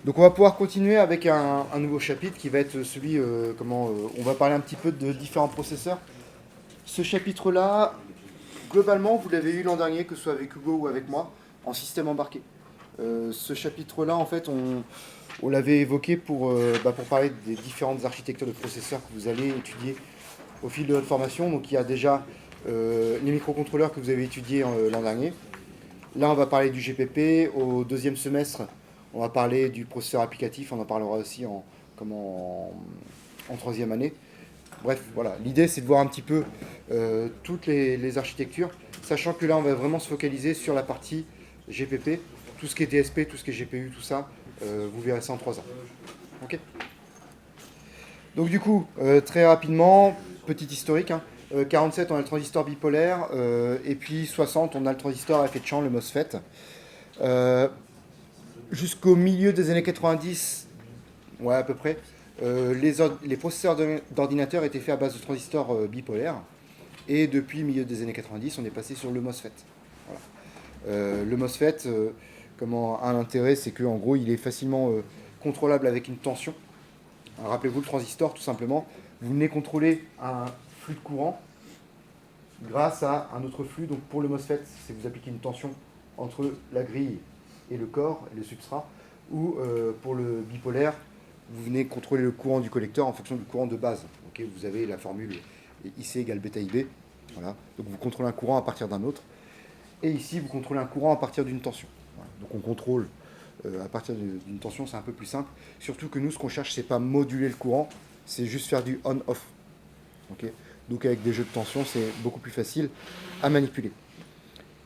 Donc on va pouvoir continuer avec un nouveau chapitre qui va être celui, on va parler un petit peu de différents processeurs. Ce chapitre-là, globalement, vous l'avez eu l'an dernier, que ce soit avec Hugo ou avec moi, en système embarqué. Ce chapitre-là, en fait, on l'avait évoqué pour parler des différentes architectures de processeurs que vous allez étudier au fil de votre formation. Donc il y a déjà les microcontrôleurs que vous avez étudiés l'an dernier. Là, on va parler du GPP. Au deuxième semestre, on va parler du processeur applicatif. On en parlera aussi en troisième année. Bref, voilà. L'idée, c'est de voir un petit peu toutes les architectures, sachant que là, on va vraiment se focaliser sur la partie GPP. Tout ce qui est DSP, tout ce qui est GPU, tout ça, vous verrez ça en 3 ans. Ok. Donc du coup, très rapidement, petit historique. 47, on a le transistor bipolaire, et puis 60, on a le transistor à effet de champ, le MOSFET. Euh, Jusqu'au milieu des années 90, ouais à peu près, les processeurs d'ordinateur étaient faits à base de transistors bipolaires. Et depuis le milieu des années 90, on est passé sur le MOSFET. Voilà. Le MOSFET, comment a un intérêt, c'est qu'en gros, il est facilement contrôlable avec une tension. Rappelez-vous le transistor, tout simplement. Vous venez contrôler un flux de courant grâce à un autre flux. Donc pour le MOSFET, c'est vous appliquez une tension entre la grille et le corps, et le substrat. Ou pour le bipolaire, vous venez contrôler le courant du collecteur en fonction du courant de base. Okay, vous avez la formule IC égale bêta IB. Voilà. Donc vous contrôlez un courant à partir d'un autre. Et ici, vous contrôlez un courant à partir d'une tension. Voilà. Donc on contrôle à partir d'une tension, c'est un peu plus simple. Surtout que nous, ce qu'on cherche, c'est pas moduler le courant, c'est juste faire du on-off. Okay, donc avec des jeux de tension, c'est beaucoup plus facile à manipuler.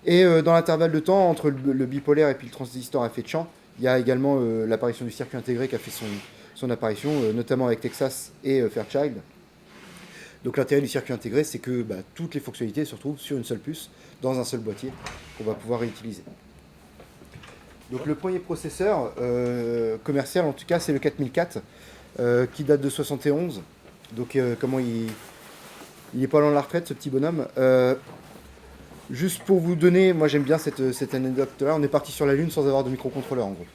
Et dans l'intervalle de temps, entre le bipolaire et puis le transistor à effet de champ, il y a également l'apparition du circuit intégré qui a fait son apparition, notamment avec Texas et Fairchild. Donc l'intérêt du circuit intégré, c'est que toutes les fonctionnalités se retrouvent sur une seule puce, dans un seul boîtier, qu'on va pouvoir réutiliser. Donc le premier processeur commercial, en tout cas, c'est le 4004, qui date de 71. Donc comment il est pas loin de la retraite, ce petit bonhomme. Juste pour vous donner, moi j'aime bien cette anecdote-là, on est parti sur la Lune sans avoir de microcontrôleur en gros.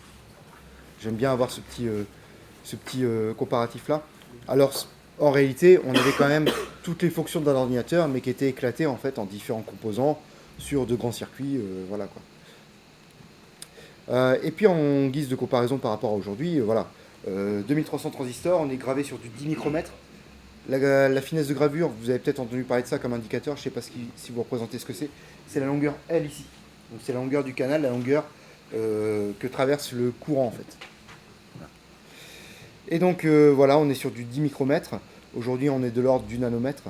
J'aime bien avoir ce petit comparatif-là. Alors en réalité, on avait quand même toutes les fonctions d'un ordinateur, mais qui étaient éclatées en fait en différents composants sur de grands circuits, voilà quoi. Et puis en guise de comparaison par rapport à aujourd'hui, voilà, 2300 transistors, on est gravé sur du 10 micromètres. La finesse de gravure, vous avez peut-être entendu parler de ça comme indicateur, je ne sais pas si vous représentez ce que c'est la longueur L ici. Donc c'est la longueur du canal, la longueur que traverse le courant en fait. Et donc voilà, on est sur du 10 micromètres. Aujourd'hui, on est de l'ordre du nanomètre,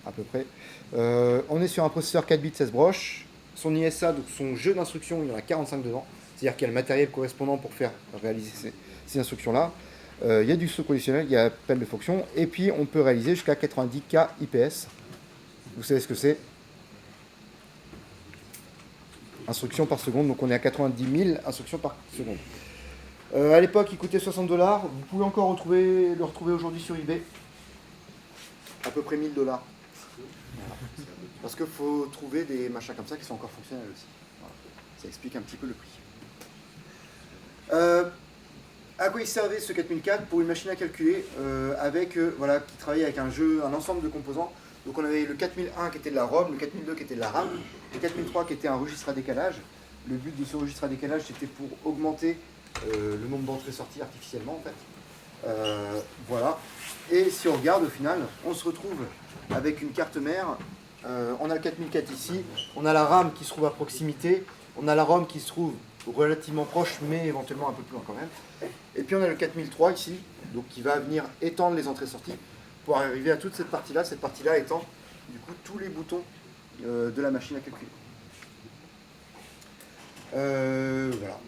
à peu près. On est sur un processeur 4 bits 16 broches. Son ISA, donc son jeu d'instructions, il y en a 45 dedans. C'est-à-dire qu'il y a le matériel correspondant pour faire réaliser ces instructions-là. Il y a du stock conditionnel, il y a appel de fonction, et puis on peut réaliser jusqu'à 90K IPS. Vous savez ce que c'est? Instructions par seconde, donc on est à 90 000 instructions par seconde. À l'époque, il coûtait 60 $. Vous pouvez encore le retrouver aujourd'hui sur eBay. À peu près 1000 $. Voilà. Parce qu'il faut trouver des machins comme ça qui sont encore fonctionnels aussi. Voilà. Ça explique un petit peu le prix. À quoi il servait ce 4004? Pour une machine à calculer qui travaillait avec un ensemble de composants. Donc on avait le 4001 qui était de la ROM, le 4002 qui était de la RAM, le 4003 qui était un registre à décalage. Le but de ce registre à décalage, c'était pour augmenter le nombre d'entrées-sorties artificiellement en fait. Voilà. Et si on regarde au final, on se retrouve avec une carte mère. On a le 4004 ici, on a la RAM qui se trouve à proximité, on a la ROM qui se trouve relativement proche, mais éventuellement un peu plus loin quand même. Et puis on a le 4003 ici, donc qui va venir étendre les entrées-sorties pour arriver à toute cette partie-là étant du coup tous les boutons de la machine à calculer. Voilà.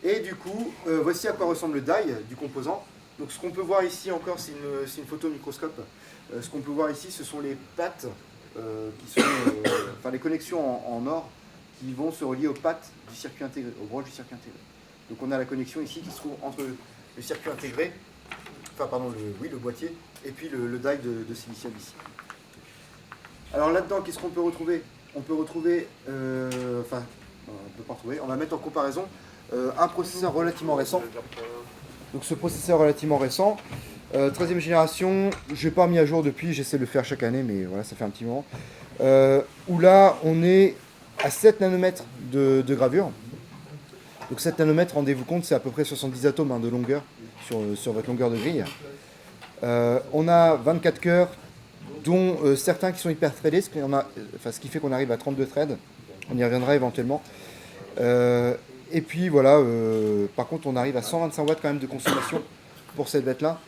Et du coup, voici à quoi ressemble le die du composant. Donc ce qu'on peut voir ici encore, c'est une photo au microscope. Ce qu'on peut voir ici, ce sont les pattes qui sont, les connexions en or qui vont se relier aux pattes du circuit intégré, aux broches du circuit intégré. Donc on a la connexion ici qui se trouve entre le circuit intégré, le boîtier, et puis le die de silicium ici. Alors là-dedans, qu'est-ce qu'on peut retrouver? On peut retrouver, on peut pas retrouver, on va mettre en comparaison un processeur relativement récent Donc ce processeur relativement récent, 13e génération, je n'ai pas mis à jour depuis, j'essaie de le faire chaque année, mais voilà, ça fait un petit moment. Où là, on est à 7 nanomètres de gravure. Donc 7 nanomètres, rendez-vous compte, c'est à peu près 70 atomes de longueur sur votre longueur de grille. On a 24 cœurs, dont certains qui sont hyper threadés, ce qui fait qu'on arrive à 32 threads. On y reviendra éventuellement. Et puis voilà, par contre on arrive à 125 watts quand même de consommation pour cette bête-là.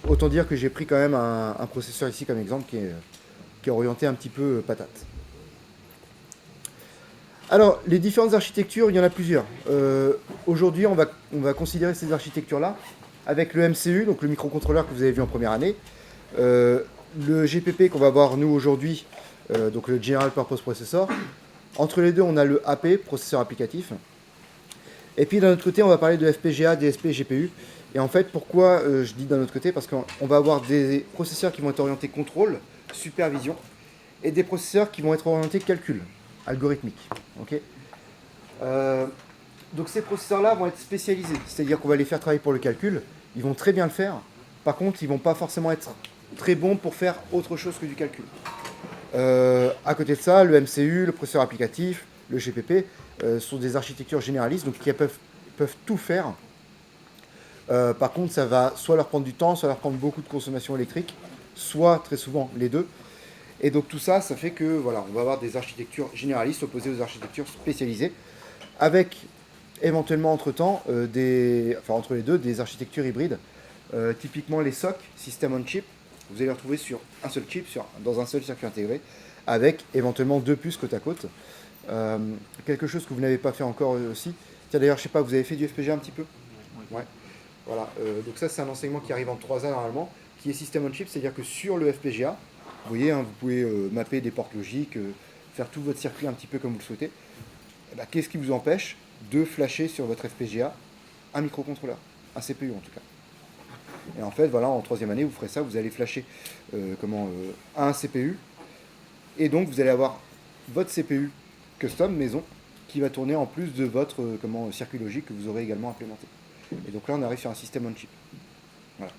Autant dire que j'ai pris quand même un processeur ici comme exemple qui est orienté un petit peu patate. Alors, les différentes architectures, il y en a plusieurs. Aujourd'hui, on va considérer ces architectures-là avec le MCU, donc le microcontrôleur que vous avez vu en première année, le GPP qu'on va voir nous aujourd'hui, donc le General Purpose Processor. Entre les deux, on a le AP, processeur applicatif. Et puis d'un autre côté, on va parler de FPGA, DSP, GPU. Et en fait, pourquoi je dis d'un autre côté? Parce qu'on va avoir des processeurs qui vont être orientés contrôle, supervision, et des processeurs qui vont être orientés calcul, algorithmique. Okay, donc ces processeurs-là vont être spécialisés, c'est-à-dire qu'on va les faire travailler pour le calcul, ils vont très bien le faire, par contre, ils ne vont pas forcément être très bons pour faire autre chose que du calcul. À côté de ça, le MCU, le processeur applicatif, le GPP sont des architectures généralistes, donc qui peuvent tout faire. Par contre, ça va soit leur prendre du temps, soit leur prendre beaucoup de consommation électrique, soit très souvent les deux. Et donc tout ça, ça fait que voilà, on va avoir des architectures généralistes opposées aux architectures spécialisées, avec éventuellement entre-temps, entre les deux, des architectures hybrides. Typiquement les SoC, System on Chip, vous allez les retrouver sur un seul chip, dans un seul circuit intégré, avec éventuellement deux puces côte à côte. Quelque chose que vous n'avez pas fait encore aussi. Tiens, d'ailleurs, je sais pas, vous avez fait du FPGA un petit peu? Ouais. Voilà. Donc ça, c'est un enseignement qui arrive en 3 ans normalement, qui est System on Chip, c'est-à-dire que sur le FPGA, vous voyez, hein, vous pouvez mapper des portes logiques, faire tout votre circuit un petit peu comme vous le souhaitez. Et ben, qu'est-ce qui vous empêche de flasher sur votre FPGA un microcontrôleur, un CPU en tout cas? Et en fait, voilà, en 3e année, vous ferez ça, vous allez flasher un CPU, et donc vous allez avoir votre CPU custom maison qui va tourner en plus de votre circuit logique que vous aurez également implémenté. Et donc là, on arrive sur un système on chip. Voilà.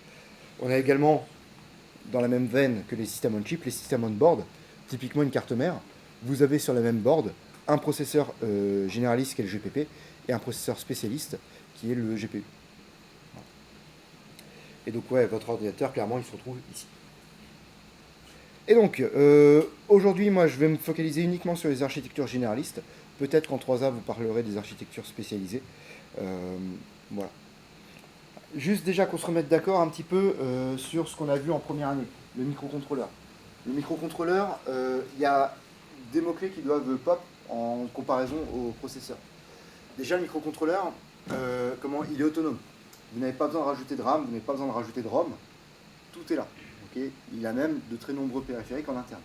On a également, dans la même veine que les systèmes on chip, les systèmes on board, typiquement une carte mère. Vous avez sur la même board un processeur généraliste qui est le GPP et un processeur spécialiste qui est le GPU. Voilà. Et donc ouais, votre ordinateur, clairement, il se retrouve ici. Et donc, aujourd'hui, moi, je vais me focaliser uniquement sur les architectures généralistes. Peut-être qu'en 3A, vous parlerez des architectures spécialisées. Voilà. Juste déjà qu'on se remette d'accord un petit peu sur ce qu'on a vu en première année, le microcontrôleur. Le microcontrôleur, il y a des mots-clés qui doivent pop en comparaison au processeur. Déjà, le microcontrôleur, il est autonome. Vous n'avez pas besoin de rajouter de RAM, vous n'avez pas besoin de rajouter de ROM. Tout est là. Okay, il a même de très nombreux périphériques en interne.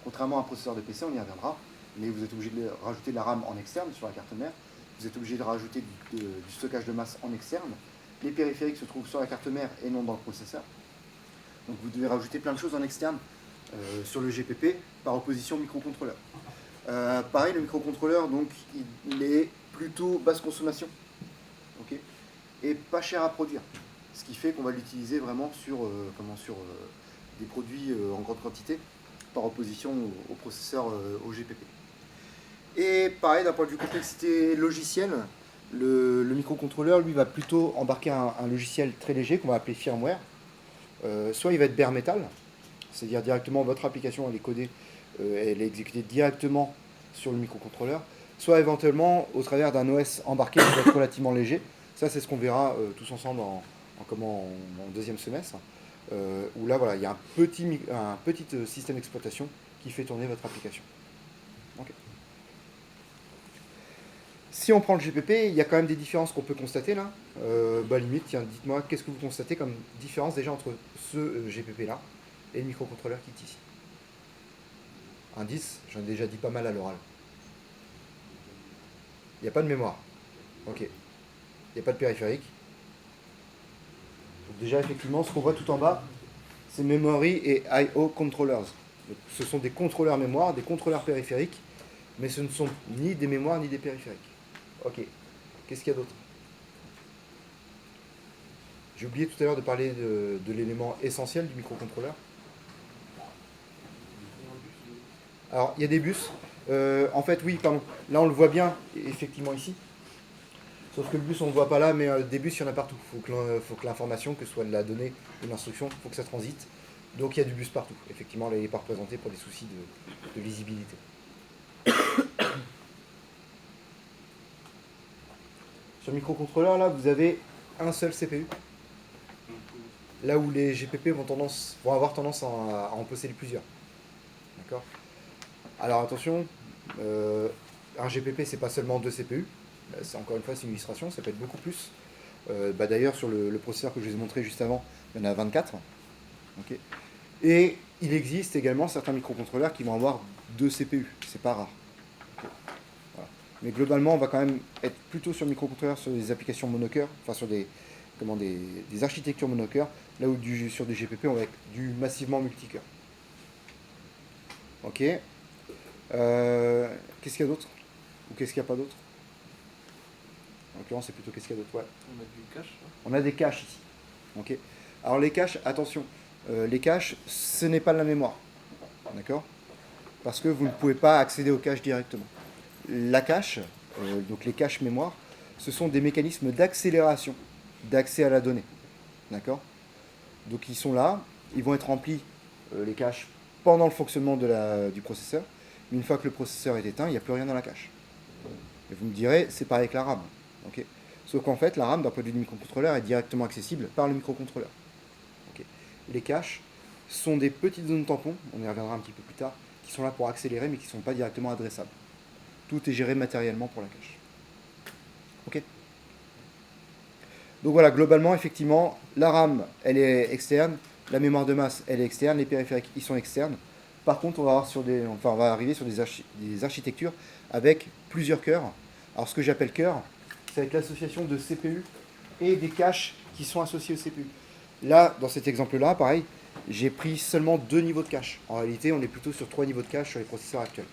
Contrairement à un processeur de PC, on y reviendra, mais vous êtes obligé de rajouter de la RAM en externe sur la carte mère, vous êtes obligé de rajouter du stockage de masse en externe, les périphériques se trouvent sur la carte mère et non dans le processeur. Donc vous devez rajouter plein de choses en externe sur le GPP par opposition au microcontrôleur. Pareil, le microcontrôleur, donc, il est plutôt basse consommation, okay, et pas cher à produire. Ce qui fait qu'on va l'utiliser vraiment sur des produits en grande quantité, par opposition au processeur au GPP. Et pareil, d'un point de vue complexité logicielle, le microcontrôleur, lui, va plutôt embarquer un logiciel très léger qu'on va appeler firmware. Soit il va être bare metal, c'est-à-dire directement votre application, elle est codée, elle est exécutée directement sur le microcontrôleur, soit éventuellement au travers d'un OS embarqué qui va être relativement léger. Ça, c'est ce qu'on verra tous ensemble en 2e semestre. Où là, voilà, il y a un petit système d'exploitation qui fait tourner votre application. Okay. Si on prend le GPP, il y a quand même des différences qu'on peut constater là. Limite, tiens, dites-moi, qu'est-ce que vous constatez comme différence déjà entre ce GPP-là et le microcontrôleur qui est ici? Indice, j'en ai déjà dit pas mal à l'oral. Il n'y a pas de mémoire. Ok. Il n'y a pas de périphérique. Donc déjà, effectivement, ce qu'on voit tout en bas, c'est Memory et I/O Controllers. Donc, ce sont des contrôleurs mémoire, des contrôleurs périphériques, mais ce ne sont ni des mémoires ni des périphériques. Ok. Qu'est-ce qu'il y a d'autre? J'ai oublié tout à l'heure de parler de l'élément essentiel du microcontrôleur. Alors, il y a des bus. En fait, oui, pardon. Là, on le voit bien, effectivement, ici. Sauf que le bus, on ne le voit pas là, mais des bus, il y en a partout. Il faut que l'information, que ce soit de la donnée ou de l'instruction, il faut que ça transite. Donc, il y a du bus partout. Effectivement, là, il n'est pas représenté pour des soucis de lisibilité. Sur le microcontrôleur, là, vous avez un seul CPU. Là où les GPP vont avoir tendance à en posséder plusieurs. D'accord. Alors attention, un GPP, c'est pas seulement 2 CPU. C'est encore une fois, c'est une illustration, ça peut être beaucoup plus. D'ailleurs, sur le processeur que je vous ai montré juste avant, il y en a 24. Okay. Et il existe également certains microcontrôleurs qui vont avoir 2 CPU. C'est pas rare. Okay. Voilà. Mais globalement, on va quand même être plutôt sur le microcontrôleur sur des applications monocœur, enfin sur des architectures monocœur, là où sur des GPP, on va être du massivement multicœur. Ok. Qu'est-ce qu'il y a d'autre? Ou qu'est-ce qu'il n'y a pas d'autre? En l'occurrence, c'est plutôt qu'est-ce qu'il y a d'autre? Ouais. On a du cache. On a des caches ici. Ok. Alors les caches, attention, les caches, ce n'est pas de la mémoire. D'accord? Parce que vous ne pouvez pas accéder aux caches directement. La cache, donc les caches mémoire, ce sont des mécanismes d'accélération, d'accès à la donnée. D'accord? Donc ils sont là, ils vont être remplis, les caches, pendant le fonctionnement du processeur. Mais une fois que le processeur est éteint, il n'y a plus rien dans la cache. Et vous me direz, c'est pareil avec la RAM. Okay. Sauf qu'en fait, la RAM, d'un point de vue du microcontrôleur, est directement accessible par le microcontrôleur. Okay. Les caches sont des petites zones tampons, on y reviendra un petit peu plus tard, qui sont là pour accélérer, mais qui ne sont pas directement adressables. Tout est géré matériellement pour la cache. Ok. Donc voilà, globalement, effectivement, la RAM, elle est externe, la mémoire de masse, elle est externe, les périphériques, ils sont externes. Par contre, on va arriver sur des architectures avec plusieurs cœurs. Alors, ce que j'appelle cœur, ça va être l'association de CPU et des caches qui sont associées au CPU. Là, dans cet exemple-là, pareil, j'ai pris seulement 2 niveaux de cache. En réalité, on est plutôt sur 3 niveaux de cache sur les processeurs actuels.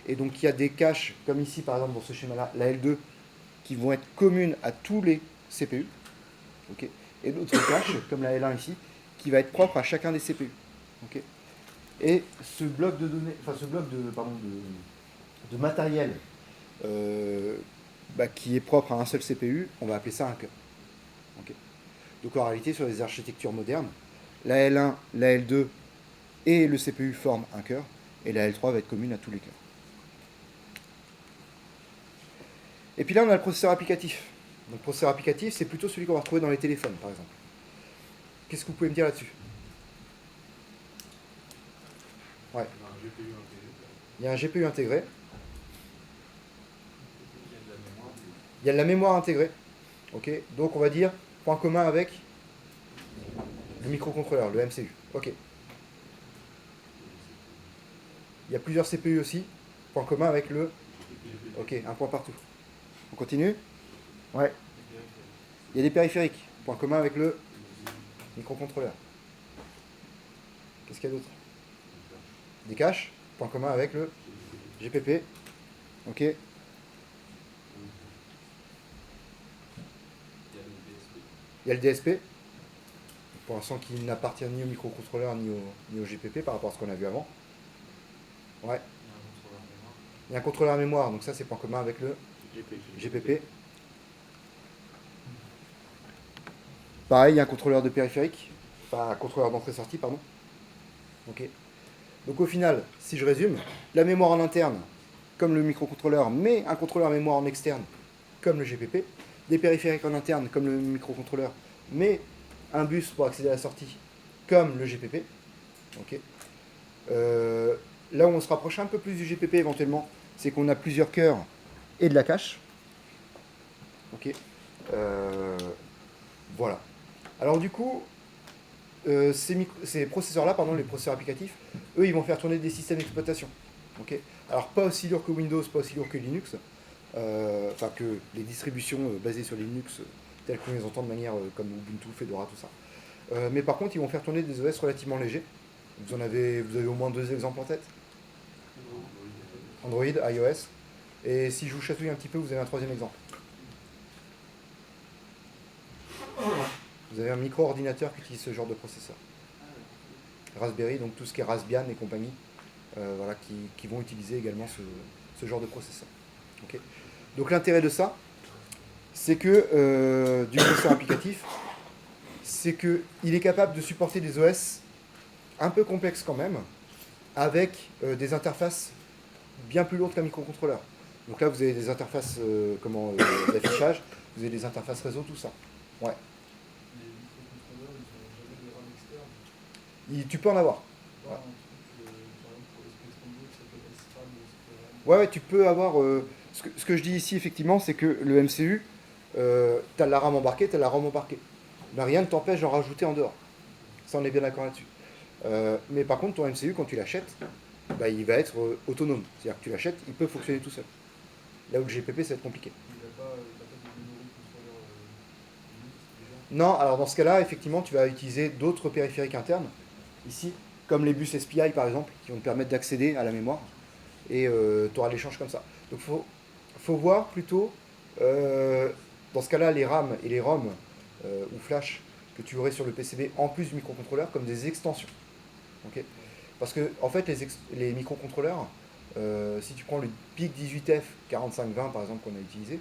Et donc, il y a des caches, comme ici, par exemple, dans ce schéma-là, la L2, qui vont être communes à tous les CPU. Okay. Et d'autres caches, comme la L1 ici, qui va être propre à chacun des CPU. Okay. Et ce bloc de données, enfin ce bloc de matériel qui est propre à un seul CPU, on va appeler ça un cœur. Okay. Donc en réalité, sur les architectures modernes, la L1, la L2 et le CPU forment un cœur, et la L3 va être commune à tous les cœurs. Et puis là, on a le processeur applicatif. Donc le processeur applicatif, c'est plutôt celui qu'on va retrouver dans les téléphones, par exemple. Qu'est-ce que vous pouvez me dire là-dessus? Ouais. Il y a un GPU intégré. Il y a de la mémoire intégrée. Okay. Donc on va dire point commun avec le microcontrôleur, le MCU. Ok. Il y a plusieurs CPU aussi. Point commun avec le... Ok, un point partout. On continue? Ouais. Il y a des périphériques. Point commun avec le microcontrôleur. Qu'est-ce qu'il y a d'autre? Des caches. Point commun avec le GPP. Ok. Il y a le DSP. Pour l'instant, qui n'appartient ni au microcontrôleur ni au GPP par rapport à ce qu'on a vu avant. Ouais. Il y a un contrôleur mémoire, donc ça c'est point commun avec le GPP. Pareil, il y a un contrôleur de périphérique, enfin un contrôleur d'entrée-sortie, pardon. Ok. Donc au final, si je résume, la mémoire en interne, comme le microcontrôleur, mais un contrôleur mémoire en externe, comme le GPP, des périphériques en interne, comme le microcontrôleur, mais un bus pour accéder à la sortie, comme le GPP. Ok. Là où on se rapproche un peu plus du GPP éventuellement, c'est qu'on a plusieurs cœurs et de la cache. Ok. Voilà. Alors du coup, ces processeurs-là, les processeurs applicatifs, eux, ils vont faire tourner des systèmes d'exploitation. Okay. Alors pas aussi lourd que Windows, pas aussi lourd que Linux, enfin que les distributions basées sur Linux, telles qu'on les entend de manière comme Ubuntu, Fedora, tout ça. Mais par contre, ils vont faire tourner des OS relativement légers. Vous avez au moins 2 exemples en tête? Android, iOS. Et si je vous chatouille un petit peu, vous avez un 3e exemple. Vous avez un micro-ordinateur qui utilise ce genre de processeur. Raspberry, donc tout ce qui est Raspbian et compagnie, voilà, qui vont utiliser également ce genre de processeur. Okay. Donc l'intérêt de ça, c'est que du processeur applicatif, c'est qu'il est capable de supporter des OS un peu complexes quand même, avec des interfaces bien plus lourdes qu'un microcontrôleur. Donc là, vous avez des interfaces d'affichage, vous avez des interfaces réseau, tout ça. Ouais. Les microcontrôleurs, ils n'ont jamais de RAM externe. Tu peux en avoir. Ouais. Un truc, par exemple, pour SP32 qui s'appelle SRAM ou SPRAM. Ouais, tu peux avoir. Ce que je dis ici, effectivement, c'est que le MCU, tu as la RAM embarquée, tu as la ROM embarquée. Mais rien ne t'empêche d'en rajouter en dehors. Ça, on est bien d'accord là-dessus. Mais par contre, ton MCU, quand tu l'achètes, bah, il va être autonome. C'est-à-dire que tu l'achètes, il peut fonctionner tout seul. Là où le GPP, ça va être compliqué. Il n'a pas de memory controller déjà. Non, alors dans ce cas-là, effectivement, tu vas utiliser d'autres périphériques internes, ici, comme les bus SPI par exemple, qui vont te permettre d'accéder à la mémoire, et tu auras l'échange comme ça. Donc il faut voir plutôt, dans ce cas-là, les RAM et les ROM ou flash que tu aurais sur le PCB en plus du microcontrôleur comme des extensions. Okay. Parce que en fait, les microcontrôleurs, si tu prends le PIC 18F 4520 par exemple qu'on a utilisé,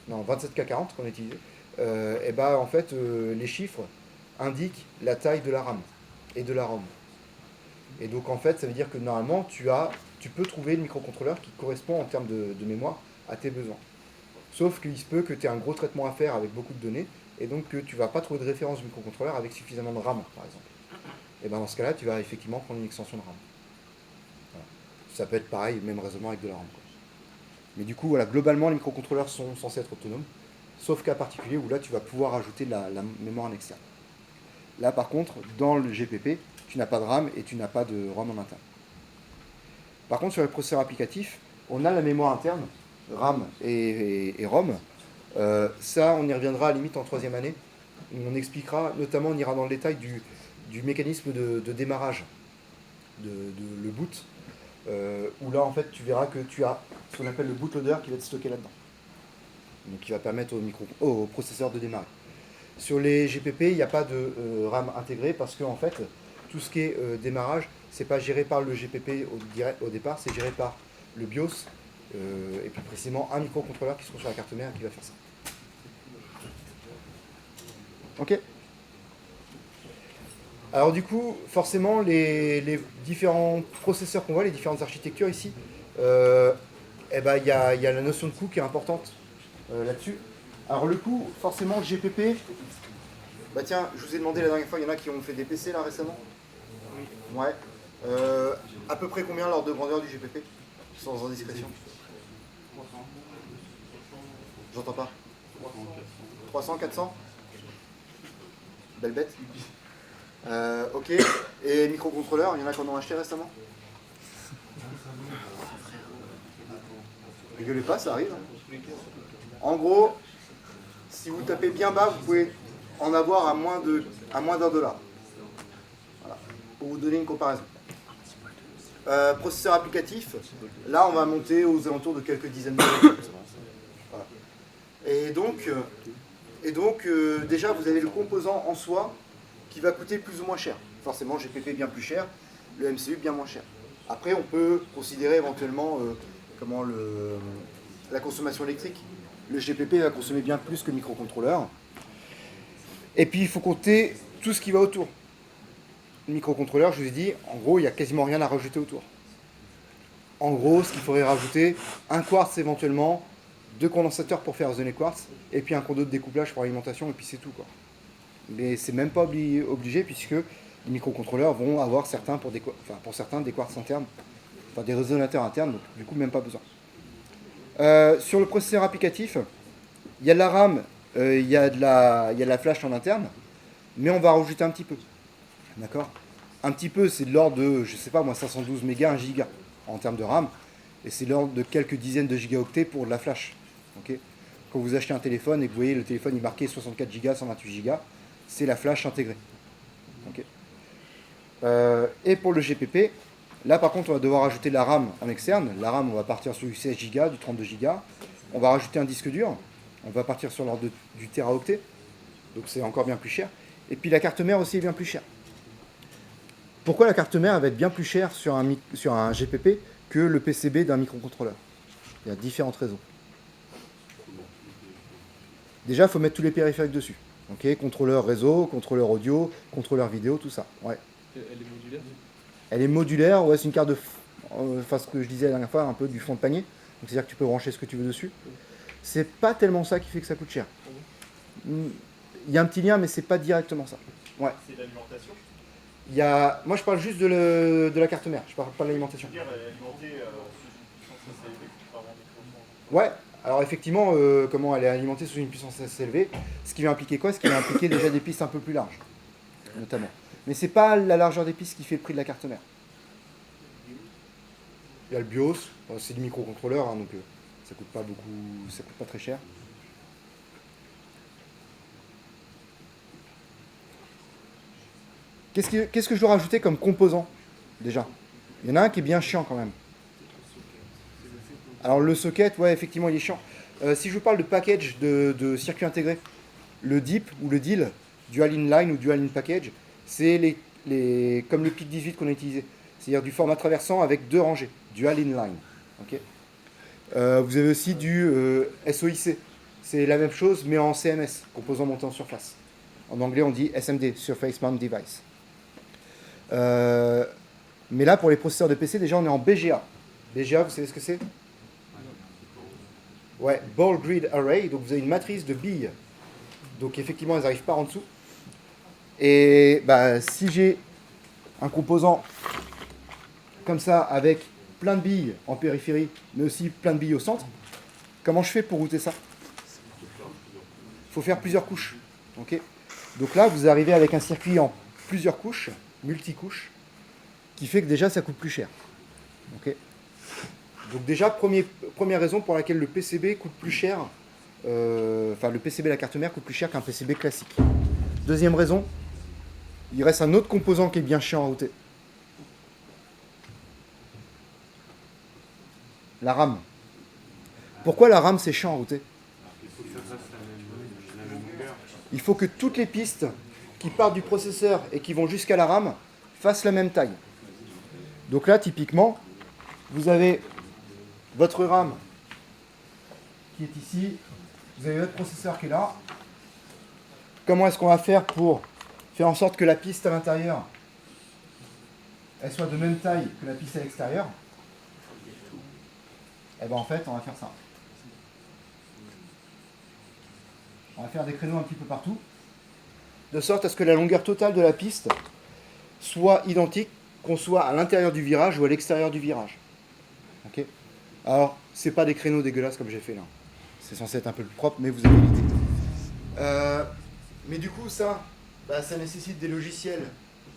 non 27K40 qu'on a utilisé, et bah en fait les chiffres indiquent la taille de la RAM et de la ROM. Et donc en fait ça veut dire que normalement tu peux trouver le microcontrôleur qui correspond en termes de mémoire à tes besoins. Sauf qu'il se peut que tu aies un gros traitement à faire avec beaucoup de données et donc que tu ne vas pas trouver de référence du microcontrôleur avec suffisamment de RAM par exemple. Et ben dans ce cas-là tu vas effectivement prendre une extension de RAM. Voilà. Ça peut être pareil, même raisonnement avec de la RAM. Quoi. Mais du coup voilà, globalement les microcontrôleurs sont censés être autonomes. Sauf cas particulier où là, tu vas pouvoir ajouter la mémoire en externe. Là, par contre, dans le GPP, tu n'as pas de RAM et tu n'as pas de ROM en interne. Par contre, sur les processeurs applicatifs, on a la mémoire interne, RAM et ROM. Ça, on y reviendra à la limite en troisième année. On expliquera, notamment, on ira dans le détail du mécanisme de démarrage, le boot, où là, en fait, tu verras que tu as ce qu'on appelle le bootloader qui va être stocké là-dedans. Donc qui va permettre au processeur de démarrer. Sur les GPP, il n'y a pas de RAM intégré parce que en fait, tout ce qui est démarrage, c'est pas géré par le GPP au départ, c'est géré par le BIOS et plus précisément un microcontrôleur qui se trouve sur la carte mère qui va faire ça. Ok. Alors du coup, forcément, les différents processeurs qu'on voit, les différentes architectures ici, il y a la notion de coût qui est importante. Là-dessus. Alors le coût, forcément, le GPP, bah tiens, je vous ai demandé la dernière fois, il y en a qui ont fait des PC là récemment. Oui. Ouais. À peu près combien l'ordre de grandeur du GPP, sans indiscrétion? 300. J'entends pas. 300, 400. Belle bête. Ok. Et microcontrôleurs, il y en a qui en ont acheté récemment? Rigolez pas, ça arrive. En gros, si vous tapez bien bas, vous pouvez en avoir à moins d'un dollar. Voilà. Pour vous donner une comparaison. Processeur applicatif, là on va monter aux alentours de quelques dizaines d'euros. Voilà. Et donc déjà vous avez le composant en soi qui va coûter plus ou moins cher. Forcément GPP bien plus cher, le MCU bien moins cher. Après on peut considérer éventuellement la consommation électrique. Le GPP va consommer bien plus que le microcontrôleur. Et puis il faut compter tout ce qui va autour. Le microcontrôleur, je vous ai dit, en gros, il n'y a quasiment rien à rajouter autour. En gros, ce qu'il faudrait rajouter, un quartz éventuellement, 2 condensateurs pour faire résonner quartz, et puis un conduit de découplage pour alimentation, et puis c'est tout, quoi. Mais c'est même pas obligé, puisque les microcontrôleurs vont avoir pour certains des quartz internes, enfin des résonateurs internes, donc du coup même pas besoin. Sur le processeur applicatif, il y a de la RAM, il y a de la flash en interne, mais on va rajouter un petit peu. D'accord? Un petit peu, c'est de l'ordre de, je sais pas moi, 512 mégas, 1 giga en termes de RAM, et c'est de l'ordre de quelques dizaines de gigaoctets pour de la flash. Okay? Quand vous achetez un téléphone et que vous voyez le téléphone il marqué 64 gigas, 128 gigas, c'est la flash intégrée. Okay? Et pour le GPP, là, par contre, on va devoir ajouter la RAM en externe. La RAM, on va partir sur du 16 Go, du 32 Go. On va rajouter un disque dur. On va partir sur l'ordre du téraoctet. Donc c'est encore bien plus cher. Et puis la carte mère aussi est bien plus chère. Pourquoi la carte mère va être bien plus chère sur un GPP que le PCB d'un microcontrôleur? Il y a différentes raisons. Déjà, il faut mettre tous les périphériques dessus. Ok, contrôleur réseau, contrôleur audio, contrôleur vidéo, tout ça. Ouais. Elle est modulaire? Elle est modulaire, ouais, c'est une carte de... Enfin, ce que je disais la dernière fois, un peu du fond de panier. Donc c'est-à-dire que tu peux brancher ce que tu veux dessus. C'est pas tellement ça qui fait que ça coûte cher. Il y a un petit lien, mais c'est pas directement ça. Ouais. C'est l'alimentation. Moi, je parle juste de la carte mère. Je parle pas de l'alimentation. C'est-à-dire alimenter sous une puissance assez élevée pour avoir des micro-ondes. Ouais. Alors effectivement, comment elle est alimentée sous une puissance assez élevée, ce qui va impliquer quoi? Ce qui va impliquer déjà des pistes un peu plus larges, notamment. Mais c'est pas la largeur des pistes qui fait le prix de la carte mère. Il y a le BIOS, c'est du microcontrôleur, hein, donc ça coûte pas beaucoup, ça coûte pas très cher. Qu'est-ce que je dois rajouter comme composant, déjà? Il y en a un qui est bien chiant quand même. Alors le socket, ouais, effectivement, il est chiant. Si je vous parle de package de circuits intégrés, le DIP ou le DIL, Dual Inline ou Dual In Package, c'est comme le PIC 18 qu'on a utilisé. C'est-à-dire du format traversant avec 2 rangées, Dual Inline. Okay. Vous avez aussi du SOIC. C'est la même chose, mais en CMS, composant monté en surface. En anglais, on dit SMD, Surface Mount Device. Mais là, pour les processeurs de PC, déjà, on est en BGA. BGA, vous savez ce que c'est? Ouais, Ball Grid Array. Donc, vous avez une matrice de billes. Donc, effectivement, elles n'arrivent pas en dessous. Et bah, si j'ai un composant comme ça, avec plein de billes en périphérie, mais aussi plein de billes au centre, comment je fais pour router ça? Il faut faire plusieurs couches. Okay. Donc là, vous arrivez avec un circuit en plusieurs couches, multicouches, qui fait que déjà, ça coûte plus cher. Okay. Donc déjà, première raison pour laquelle le PCB coûte plus cher, le PCB, la carte mère, coûte plus cher qu'un PCB classique. Deuxième raison, il reste un autre composant qui est bien chiant à router. La RAM. Pourquoi la RAM c'est chiant à router? Il faut que toutes les pistes qui partent du processeur et qui vont jusqu'à la RAM fassent la même taille. Donc là, typiquement, vous avez votre RAM qui est ici, vous avez votre processeur qui est là. Comment est-ce qu'on va faire pour faire en sorte que la piste à l'intérieur elle soit de même taille que la piste à l'extérieur? Et bien en fait, on va faire ça. On va faire des créneaux un petit peu partout, de sorte à ce que la longueur totale de la piste soit identique, qu'on soit à l'intérieur du virage ou à l'extérieur du virage. Okay. Alors, c'est pas des créneaux dégueulasses comme j'ai fait là. C'est censé être un peu plus propre, mais vous avez l'idée. Mais du coup, ça nécessite des logiciels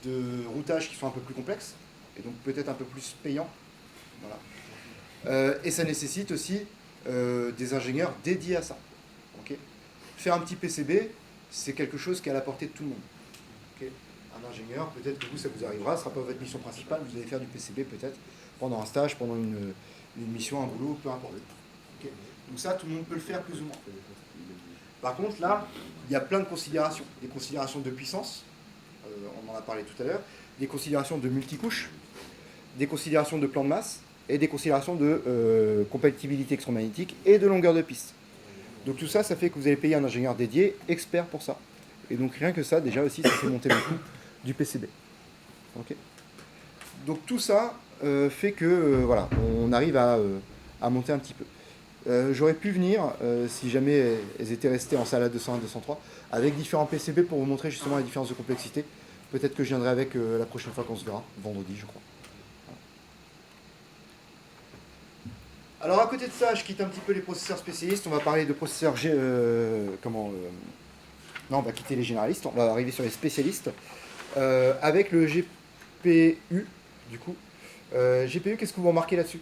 de routage qui sont un peu plus complexes, et donc peut-être un peu plus payants. Voilà. Et ça nécessite aussi des ingénieurs dédiés à ça. Okay. Faire un petit PCB, c'est quelque chose qui est à la portée de tout le monde. Okay. Un ingénieur, peut-être que vous, ça vous arrivera, ce ne sera pas votre mission principale, vous allez faire du PCB peut-être pendant un stage, pendant une mission, un boulot, peu importe. Okay. Donc ça, tout le monde peut le faire plus ou moins. Par contre, là, il y a plein de considérations. Des considérations de puissance, on en a parlé tout à l'heure, des considérations de multicouches, des considérations de plan de masse, et des considérations de compatibilité extramagnétique et de longueur de piste. Donc tout ça, ça fait que vous allez payer un ingénieur dédié, expert pour ça. Et donc rien que ça, déjà aussi, ça fait monter le coût du PCB. Okay. Donc tout ça fait que, voilà, on arrive à monter un petit peu. J'aurais pu venir, si jamais elles étaient restées en salle à 201, 203, avec différents PCB pour vous montrer justement la différence de complexité. Peut-être que je viendrai avec la prochaine fois qu'on se verra, vendredi, je crois. Alors à côté de ça, je quitte un petit peu les processeurs spécialistes, on va parler de processeurs non, on va quitter les généralistes, on va arriver sur les spécialistes, avec le GPU, du coup. GPU, qu'est-ce que vous remarquez là-dessus?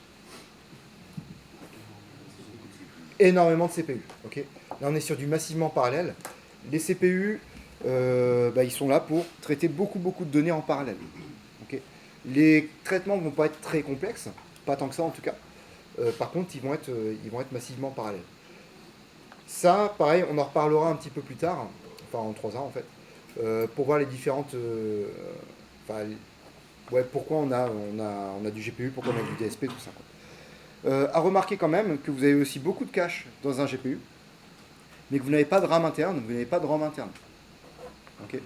Énormément de CPU, ok. Là on est sur du massivement parallèle. Les CPU, ils sont là pour traiter beaucoup de données en parallèle. Okay. Les traitements ne vont pas être très complexes, pas tant que ça en tout cas. Par contre, ils vont être massivement parallèles. Ça, pareil, on en reparlera un petit peu plus tard. enfin en 3A en fait, pour voir les différentes, ouais, pourquoi on a du GPU, pourquoi on a du DSP, tout ça, quoi. À remarquer quand même que vous avez aussi beaucoup de cache dans un GPU, mais que vous n'avez pas de RAM interne, vous n'avez pas de ROM interne. Ok.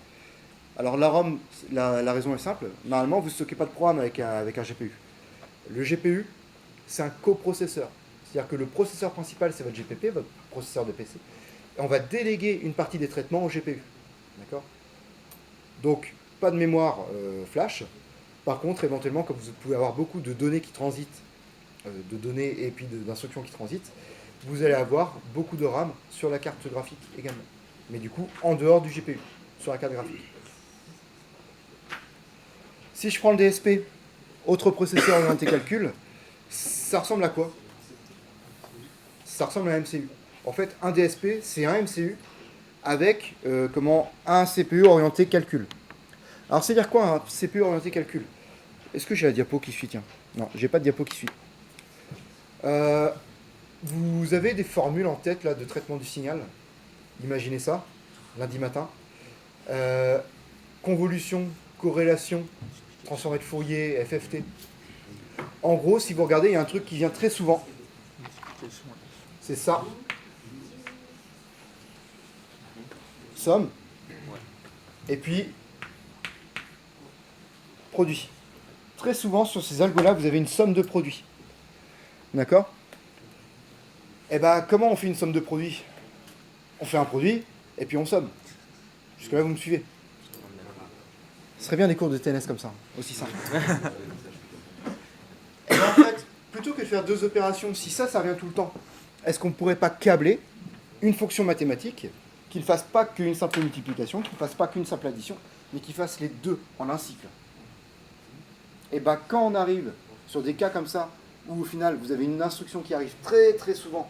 Alors la ROM, la raison est simple, normalement vous ne stockez pas de programme avec un GPU. Le GPU, c'est un coprocesseur. C'est-à-dire que le processeur principal, c'est votre GPP, votre processeur de PC. Et on va déléguer une partie des traitements au GPU. D'accord? Donc, pas de mémoire flash. Par contre, éventuellement, comme vous pouvez avoir beaucoup de données qui transitent, de données et puis d'instructions qui transitent, vous allez avoir beaucoup de RAM sur la carte graphique également. Mais du coup, en dehors du GPU, sur la carte graphique. Si je prends le DSP, autre processeur orienté calcul, ça ressemble à quoi? Ça ressemble à un MCU. En fait, un DSP, c'est un MCU avec un CPU orienté calcul. Alors, c'est dire quoi un CPU orienté calcul? Est-ce que j'ai la diapo qui suit? Tiens. Non, j'ai pas de diapo qui suit. Vous avez des formules en tête là, de traitement du signal. Imaginez ça, lundi matin. Convolution, corrélation, transformé de Fourier, FFT. En gros, si vous regardez, il y a un truc qui vient très souvent. C'est ça. Somme. Et puis, produit. Très souvent, sur ces algos-là, vous avez une somme de produits. D'accord? Et bien, comment on fait une somme de produits? On fait un produit, et puis on somme. Jusque-là, vous me suivez? Ce serait bien des cours de TNS comme ça, aussi simple. Et bien, en fait, plutôt que de faire deux opérations, si ça revient tout le temps, est-ce qu'on ne pourrait pas câbler une fonction mathématique qui ne fasse pas qu'une simple multiplication, qui ne fasse pas qu'une simple addition, mais qui fasse les deux en un cycle? Et bien, quand on arrive sur des cas comme ça, où au final, vous avez une instruction qui arrive très très souvent,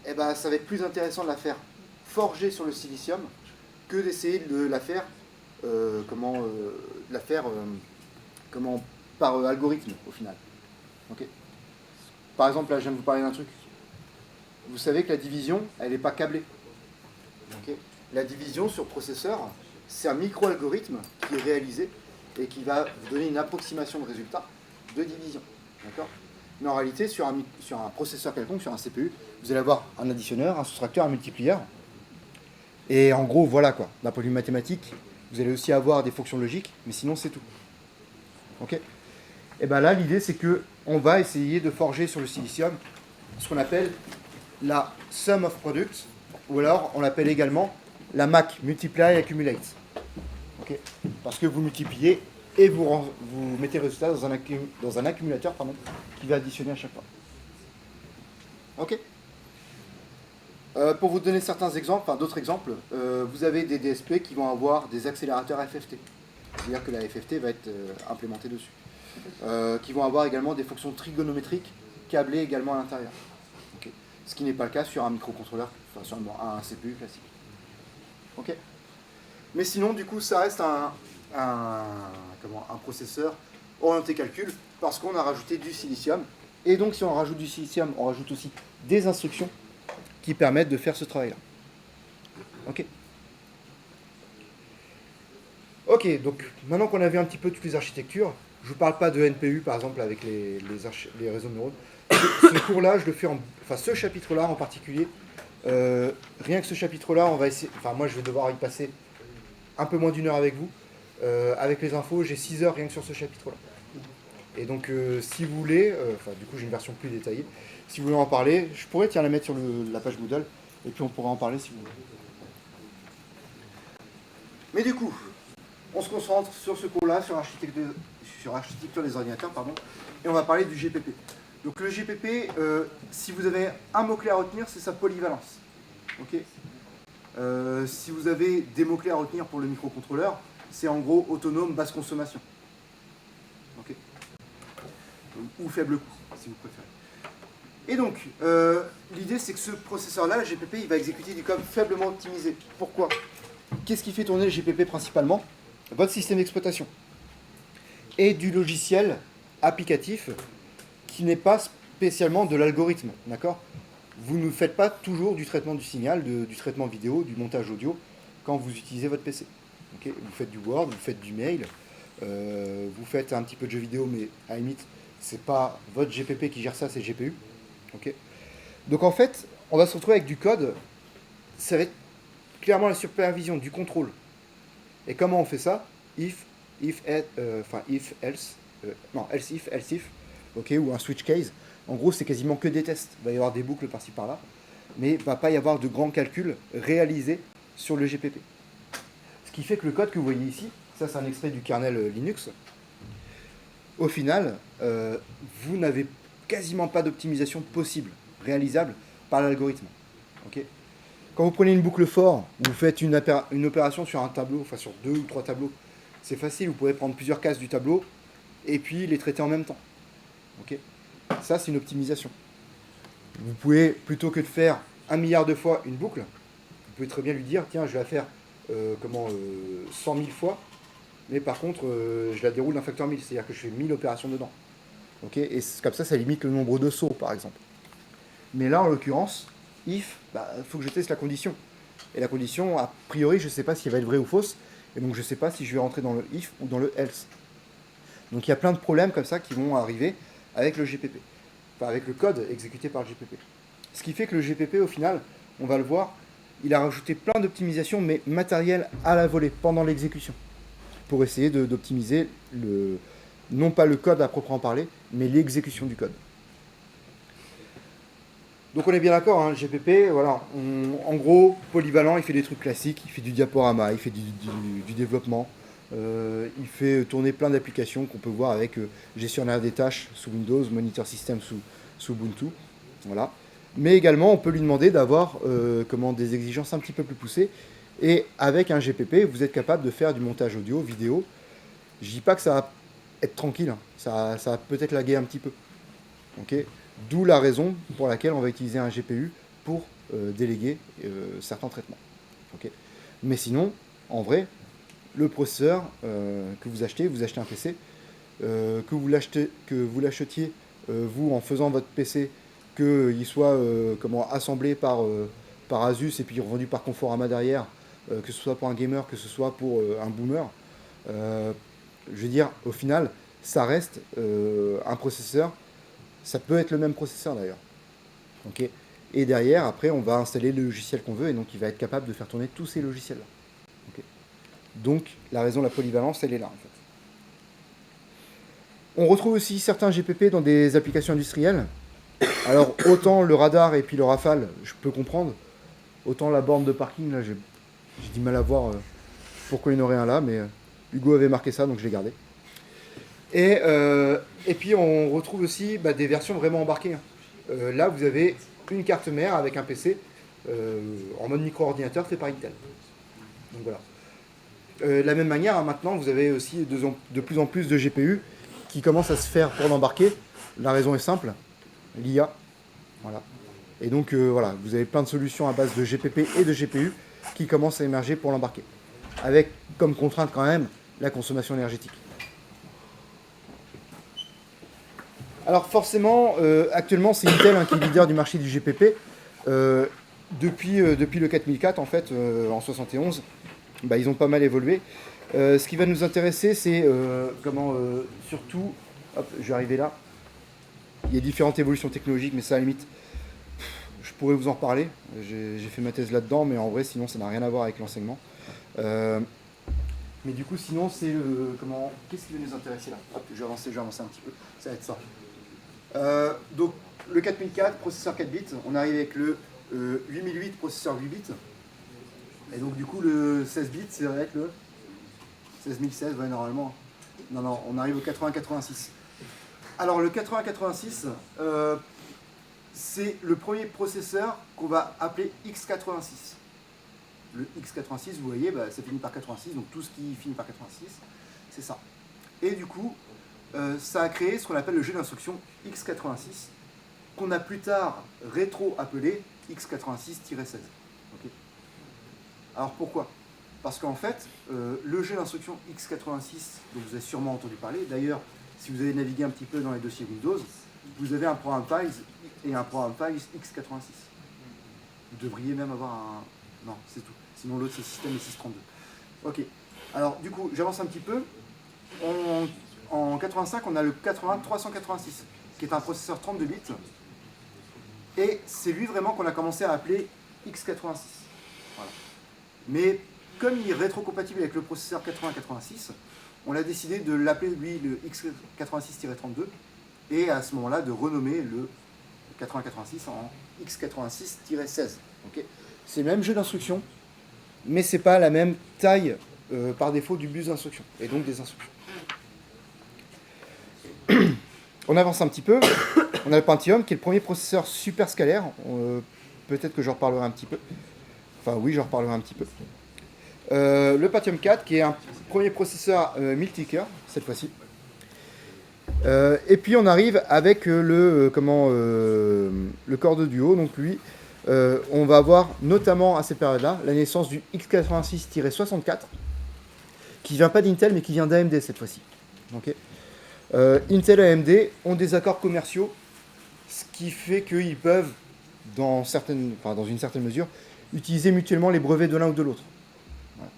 et ben, ça va être plus intéressant de la faire forger sur le silicium que d'essayer de la faire, par algorithme, au final. Okay. Par exemple, là, je viens de vous parler d'un truc. Vous savez que la division, elle n'est pas câblée. Okay. La division sur processeur, c'est un micro-algorithme qui est réalisé et qui va vous donner une approximation de résultat de division. D'accord? Mais en réalité, sur un processeur quelconque, sur un CPU, vous allez avoir un additionneur, un soustracteur, un multiplieur. Et en gros, voilà quoi. D'un point de vue mathématique, vous allez aussi avoir des fonctions logiques, mais sinon, c'est tout. Ok? Et bien là, l'idée, c'est qu'on va essayer de forger sur le silicium ce qu'on appelle la sum of products, ou alors on l'appelle également la MAC, multiply accumulate. Okay. Parce que vous multipliez et vous mettez le résultat dans un accumulateur qui va additionner à chaque fois. Ok. Pour vous donner certains exemples, enfin d'autres exemples, vous avez des DSP qui vont avoir des accélérateurs FFT. C'est-à-dire que la FFT va être implémentée dessus. Qui vont avoir également des fonctions trigonométriques câblées également à l'intérieur. Okay. Ce qui n'est pas le cas sur un microcontrôleur, enfin sur un CPU classique. Ok. Mais sinon, du coup, ça reste un processeur orienté calcul parce qu'on a rajouté du silicium. Et donc, si on rajoute du silicium, on rajoute aussi des instructions qui permettent de faire ce travail-là. Ok. Ok, donc maintenant qu'on a vu un petit peu toutes les architectures, je ne vous parle pas de NPU par exemple avec les réseaux de neurones. Ce cours-là, je le fais ce chapitre-là en particulier. Rien que ce chapitre-là, on va essayer. Enfin, moi, je vais devoir y passer un peu moins d'une heure avec vous. Avec les infos, j'ai 6 heures rien que sur ce chapitre-là. Et donc, si vous voulez, du coup, j'ai une version plus détaillée. Si vous voulez en parler, je pourrais la mettre sur la page Moodle, et puis on pourra en parler si vous voulez. Mais du coup, on se concentre sur ce cours-là, sur l'architecture des ordinateurs, et on va parler du GPP. Donc le GPP, si vous avez un mot-clé à retenir, c'est sa polyvalence. Okay. Si vous avez des mots-clés à retenir pour le microcontrôleur, c'est en gros autonome, basse consommation. Okay. Ou faible coût, si vous préférez. Et donc, l'idée c'est que ce processeur-là, le GPP, il va exécuter du code faiblement optimisé. Pourquoi? Qu'est-ce qui fait tourner le GPP principalement? Votre système d'exploitation. Et du logiciel applicatif qui n'est pas spécialement de l'algorithme. D'accord? Vous ne faites pas toujours du traitement du signal, du traitement vidéo, du montage audio, quand vous utilisez votre PC. Okay, vous faites du Word, vous faites du mail, vous faites un petit peu de jeux vidéo, mais à la limite, c'est pas votre GPP qui gère ça, c'est le GPU. Okay. Donc en fait, on va se retrouver avec du code, ça va être clairement la supervision du contrôle. Et comment on fait ça? If, else, else if, okay, ou un switch case. En gros, c'est quasiment que des tests. Il va y avoir des boucles par-ci par-là, mais il ne va pas y avoir de grands calculs réalisés sur le GPP. Ce qui fait que le code que vous voyez ici, ça c'est un extrait du kernel Linux, au final, vous n'avez quasiment pas d'optimisation possible, réalisable par l'algorithme. Okay. Quand vous prenez une boucle for, vous faites une opération sur un tableau, enfin sur 2 ou 3 tableaux, c'est facile, vous pouvez prendre plusieurs cases du tableau et puis les traiter en même temps. Okay. Ça, c'est une optimisation. Vous pouvez, plutôt que de faire 1 milliard de fois une boucle, vous pouvez très bien lui dire, tiens, je vais la faire 100 000 fois, mais par contre, je la déroule d'un facteur 1000, c'est-à-dire que je fais 1000 opérations dedans. Okay, et comme ça limite le nombre de sauts, par exemple. Mais là, en l'occurrence, if, faut que je teste la condition. Et la condition, a priori, je ne sais pas si elle va être vraie ou fausse, et donc je ne sais pas si je vais rentrer dans le if ou dans le else. Donc il y a plein de problèmes comme ça qui vont arriver avec le GPP, enfin avec le code exécuté par le GPP. Ce qui fait que le GPP, au final, on va le voir, il a rajouté plein d'optimisations, mais matérielles à la volée, pendant l'exécution, pour essayer d'optimiser non pas le code à proprement parler, mais l'exécution du code. Donc on est bien d'accord, hein, le GPP, voilà, en gros, polyvalent, il fait des trucs classiques, il fait du diaporama, il fait du développement, il fait tourner plein d'applications qu'on peut voir avec gestionnaire des tâches sous Windows, monitor system sous Ubuntu, voilà. Mais également, on peut lui demander d'avoir des exigences un petit peu plus poussées, et avec un GPP, vous êtes capable de faire du montage audio, vidéo. Je dis pas que ça va être tranquille, hein, ça va peut-être laguer un petit peu, ok. D'où la raison pour laquelle on va utiliser un GPU pour déléguer certains traitements. Okay. Mais sinon, en vrai, le processeur que vous achetez un PC, que vous l'achetiez, vous, en faisant votre PC, qu'il soit assemblé par Asus et puis revendu par Conforama derrière, que ce soit pour un gamer, que ce soit pour un boomer, je veux dire, au final, ça reste un processeur. Ça peut être le même processeur d'ailleurs. Okay. Et derrière, après, on va installer le logiciel qu'on veut et donc il va être capable de faire tourner tous ces logiciels-là. Okay. Donc, la raison de la polyvalence, elle est là en fait. On retrouve aussi certains GPP dans des applications industrielles. Alors, autant le radar et puis le Rafale, je peux comprendre. Autant la borne de parking, là, j'ai du mal à voir pourquoi il y en aurait un là, mais Hugo avait marqué ça, donc je l'ai gardé. Et puis on retrouve aussi des versions vraiment embarquées. Là, vous avez une carte mère avec un PC en mode micro-ordinateur fait par Intel. Donc voilà. De la même manière, maintenant, vous avez aussi de plus en plus de GPU qui commencent à se faire pour l'embarquer. La raison est simple, l'IA. Voilà. Et donc voilà, vous avez plein de solutions à base de GPP et de GPU qui commencent à émerger pour l'embarquer. Avec comme contrainte quand même la consommation énergétique. Alors forcément, actuellement, c'est Intel qui est leader du marché du GPP. Depuis le 4004, en fait, en 71, ils ont pas mal évolué. Ce qui va nous intéresser, c'est surtout... Hop, je vais arriver là. Il y a différentes évolutions technologiques, mais ça, à la limite, je pourrais vous en reparler. J'ai fait ma thèse là-dedans, mais en vrai, sinon, ça n'a rien à voir avec l'enseignement. Mais du coup, sinon, c'est qu'est-ce qui va nous intéresser là? Hop, je vais avancer un petit peu. Ça va être ça. Donc le 4004, processeur 4 bits, on arrive avec le 8008, processeur 8 bits. Et donc du coup le 16 bits, ça va être le 16016, ouais, normalement. Non, on arrive au 8086. Alors le 8086, c'est le premier processeur qu'on va appeler x86. Le x86, vous voyez, ça finit par 86, donc tout ce qui finit par 86, c'est ça. Et du coup, ça a créé ce qu'on appelle le jeu d'instruction x86, qu'on a plus tard rétro-appelé x86-16. Okay. Alors pourquoi? Parce qu'en fait, le jeu d'instruction x86, dont vous avez sûrement entendu parler, d'ailleurs, si vous avez navigué un petit peu dans les dossiers Windows, vous avez un programme files et un programme files x86. Vous devriez même avoir un... Non, c'est tout. Sinon l'autre c'est système et 632. Ok. Alors du coup, j'avance un petit peu. En 85, on a le 386, qui est un processeur 32 bits. Et c'est lui vraiment qu'on a commencé à appeler x86. Voilà. Mais comme il est rétrocompatible avec le processeur 8086, on a décidé de l'appeler lui le x86-32 et à ce moment-là de renommer le 8086 en x86-16. Okay, c'est le même jeu d'instructions, mais c'est pas la même taille par défaut du bus d'instruction et donc des instructions. On avance un petit peu. On a le Pentium qui est le premier processeur super scalaire. Peut-être que j'en reparlerai un petit peu. Enfin oui, j'en reparlerai un petit peu. Le Pentium 4 qui est un premier processeur multi-cœur cette fois-ci. Et puis on arrive avec le corps de duo. Donc lui, on va avoir notamment à cette période-là la naissance du x86-64 qui vient pas d'Intel mais qui vient d'AMD cette fois-ci. Okay. Intel et AMD ont des accords commerciaux, ce qui fait qu'ils peuvent, dans une certaine mesure, utiliser mutuellement les brevets de l'un ou de l'autre. Voilà.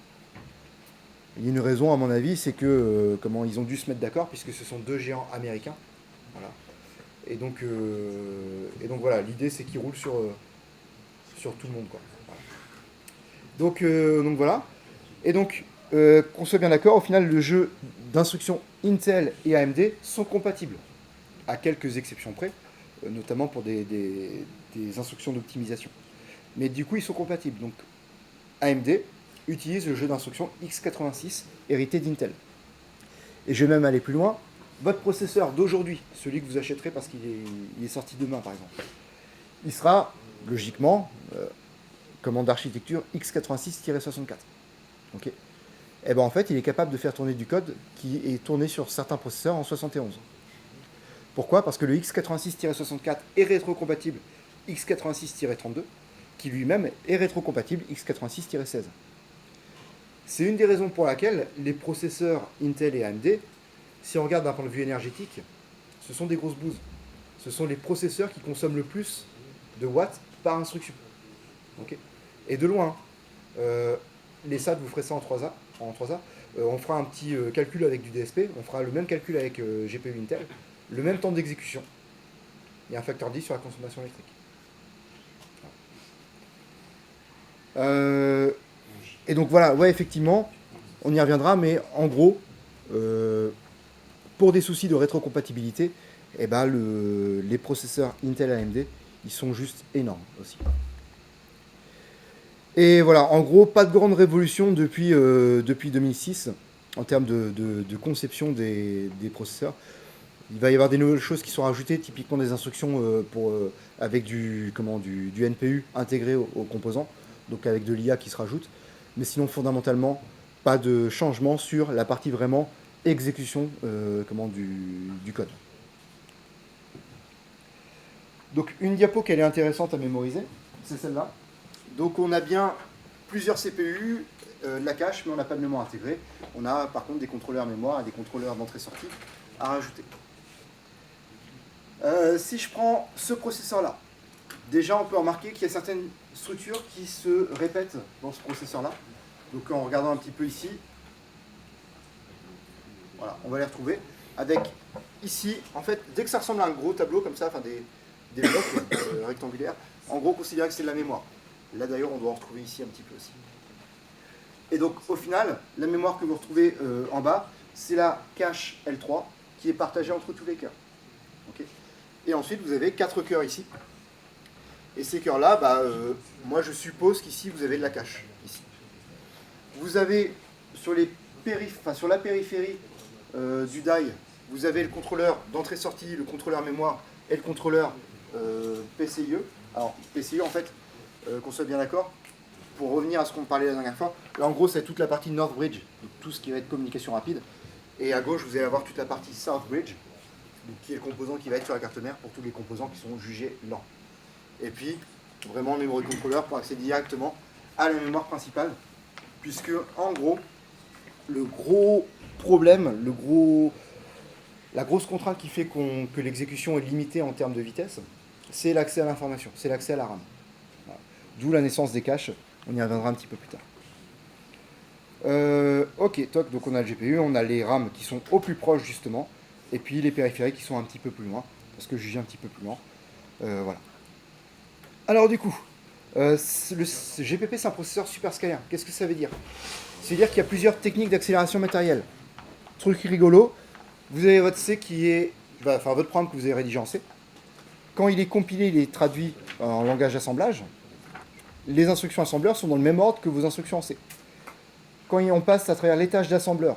Il y a une raison, à mon avis, c'est que ils ont dû se mettre d'accord, puisque ce sont deux géants américains. Voilà. Et donc voilà, l'idée c'est qu'ils roulent sur tout le monde, quoi. Voilà. Donc voilà. Et donc, qu'on soit bien d'accord, au final, le jeu d'instructions Intel et AMD sont compatibles, à quelques exceptions près, notamment pour des instructions d'optimisation. Mais du coup, ils sont compatibles. Donc, AMD utilise le jeu d'instructions x86 hérité d'Intel. Et je vais même aller plus loin. Votre processeur d'aujourd'hui, celui que vous achèterez parce qu'il est sorti demain, par exemple, il sera, logiquement, d'architecture x86-64. Okay. Et ben en fait, il est capable de faire tourner du code qui est tourné sur certains processeurs en 71. Pourquoi ? Parce que le x86-64 est rétrocompatible x86-32, qui lui-même est rétrocompatible x86-16. C'est une des raisons pour laquelle les processeurs Intel et AMD, si on regarde d'un point de vue énergétique, ce sont des grosses bouses. Ce sont les processeurs qui consomment le plus de watts par instruction. Okay. Et de loin, les SAT, vous ferez ça en 3A. On fera un petit calcul avec du DSP, on fera le même calcul avec GPU Intel, le même temps d'exécution, et un facteur 10 sur la consommation électrique. Et donc voilà, ouais, effectivement, on y reviendra, mais en gros, pour des soucis de rétrocompatibilité, eh ben les processeurs Intel AMD, ils sont juste énormes aussi. Et voilà, en gros, pas de grande révolution depuis 2006 en termes de conception des processeurs. Il va y avoir des nouvelles choses qui sont rajoutées, typiquement des instructions avec du NPU intégré aux composants, donc avec de l'IA qui se rajoute. Mais sinon, fondamentalement, pas de changement sur la partie vraiment exécution du code. Donc une diapo qui est intéressante à mémoriser, c'est celle-là. Donc on a bien plusieurs CPU, de la cache, mais on n'a pas de mémoire intégrée. On a par contre des contrôleurs mémoire et des contrôleurs d'entrée-sortie à rajouter. Si je prends ce processeur-là, déjà on peut remarquer qu'il y a certaines structures qui se répètent dans ce processeur-là. Donc en regardant un petit peu ici, voilà, on va les retrouver. Avec ici, en fait, dès que ça ressemble à un gros tableau comme ça, enfin des blocs rectangulaires, en gros considérez que c'est de la mémoire. Là d'ailleurs on doit en retrouver ici un petit peu aussi. Et donc au final, la mémoire que vous retrouvez en bas, c'est la cache L3 qui est partagée entre tous les cœurs. Okay. Et ensuite vous avez 4 cœurs ici. Et ces cœurs-là, moi je suppose qu'ici vous avez de la cache. Ici. Vous avez sur la périphérie du die, vous avez le contrôleur d'entrée-sortie, le contrôleur mémoire et le contrôleur PCIe. Alors PCIe en fait, qu'on soit bien d'accord, pour revenir à ce qu'on parlait la dernière fois, là en gros c'est toute la partie North Bridge, donc tout ce qui va être communication rapide, et à gauche vous allez avoir toute la partie South Bridge, donc, qui est le composant qui va être sur la carte mère pour tous les composants qui sont jugés lents. Et puis vraiment le memory controller pour accéder directement à la mémoire principale, puisque en gros, le gros problème, la grosse contrainte qui fait que l'exécution est limitée en termes de vitesse, c'est l'accès à l'information, c'est l'accès à la RAM. Voilà. D'où la naissance des caches, on y reviendra un petit peu plus tard. Ok, toc, donc on a le GPU, on a les RAM qui sont au plus proche justement, et puis les périphériques qui sont un petit peu plus loin, parce que je juge un petit peu plus loin. Voilà. Alors du coup, le GPP c'est un processeur super scalaire. Qu'est-ce que ça veut dire? C'est-à-dire qu'il y a plusieurs techniques d'accélération matérielle. Truc rigolo, vous avez votre C qui est, enfin votre programme que vous avez rédigé en C. Quand il est compilé, il est traduit en langage d'assemblage. Les instructions assembleurs sont dans le même ordre que vos instructions en C. Quand on passe à travers l'étage d'assembleur,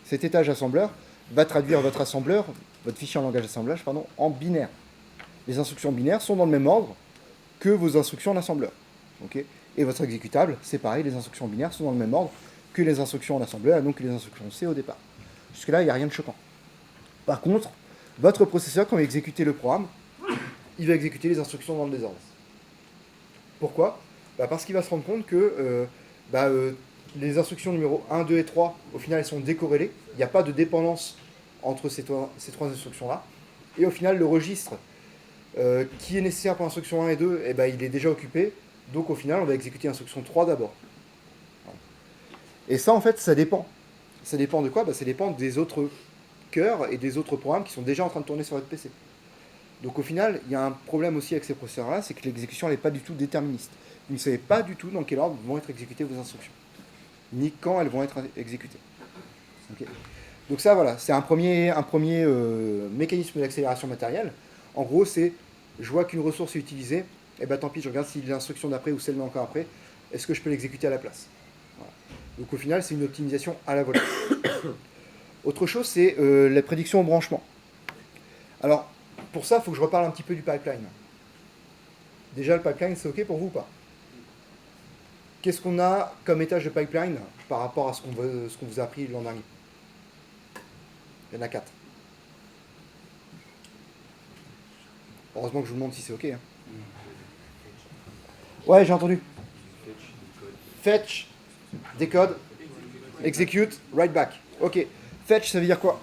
cet étage assembleur va traduire votre assembleur, votre fichier en langage d'assemblage, pardon, en binaire. Les instructions binaires sont dans le même ordre que vos instructions d'assembleur. Okay, et votre exécutable, c'est pareil, les instructions binaires sont dans le même ordre que les instructions en assembleur, et donc que les instructions C au départ. Jusque-là, il n'y a rien de choquant. Par contre, votre processeur, quand il va exécuter le programme, il va exécuter les instructions dans le désordre. Pourquoi? Parce qu'il va se rendre compte que les instructions numéro 1, 2 et 3, au final, elles sont décorrélées. Il n'y a pas de dépendance entre ces trois instructions-là. Et au final, le registre qui est nécessaire pour l'instruction 1 et 2, il est déjà occupé. Donc au final, on va exécuter l'instruction 3 d'abord. Voilà. Et ça, en fait, ça dépend. Ça dépend de quoi? Ça dépend des autres cœurs et des autres programmes qui sont déjà en train de tourner sur votre PC. Donc au final, il y a un problème aussi avec ces processeurs-là, c'est que l'exécution n'est pas du tout déterministe. Vous ne savez pas du tout dans quel ordre vont être exécutées vos instructions, ni quand elles vont être exécutées. Okay. Donc ça, voilà, c'est un premier mécanisme d'accélération matérielle. En gros, c'est, je vois qu'une ressource est utilisée, et tant pis, je regarde si l'instruction d'après ou celle d'encore après, est-ce que je peux l'exécuter à la place? Voilà. Donc au final, c'est une optimisation à la volée. Autre chose, c'est la prédiction au branchement. Alors, pour ça, il faut que je reparle un petit peu du pipeline. Déjà, le pipeline, c'est OK pour vous ou pas? Qu'est-ce qu'on a comme étage de pipeline par rapport à ce qu'on vous a appris l'an dernier? Il y en a 4. Heureusement que je vous demande si c'est OK. Hein. Ouais, j'ai entendu. Fetch, décode, execute, write back. OK. Fetch, ça veut dire quoi?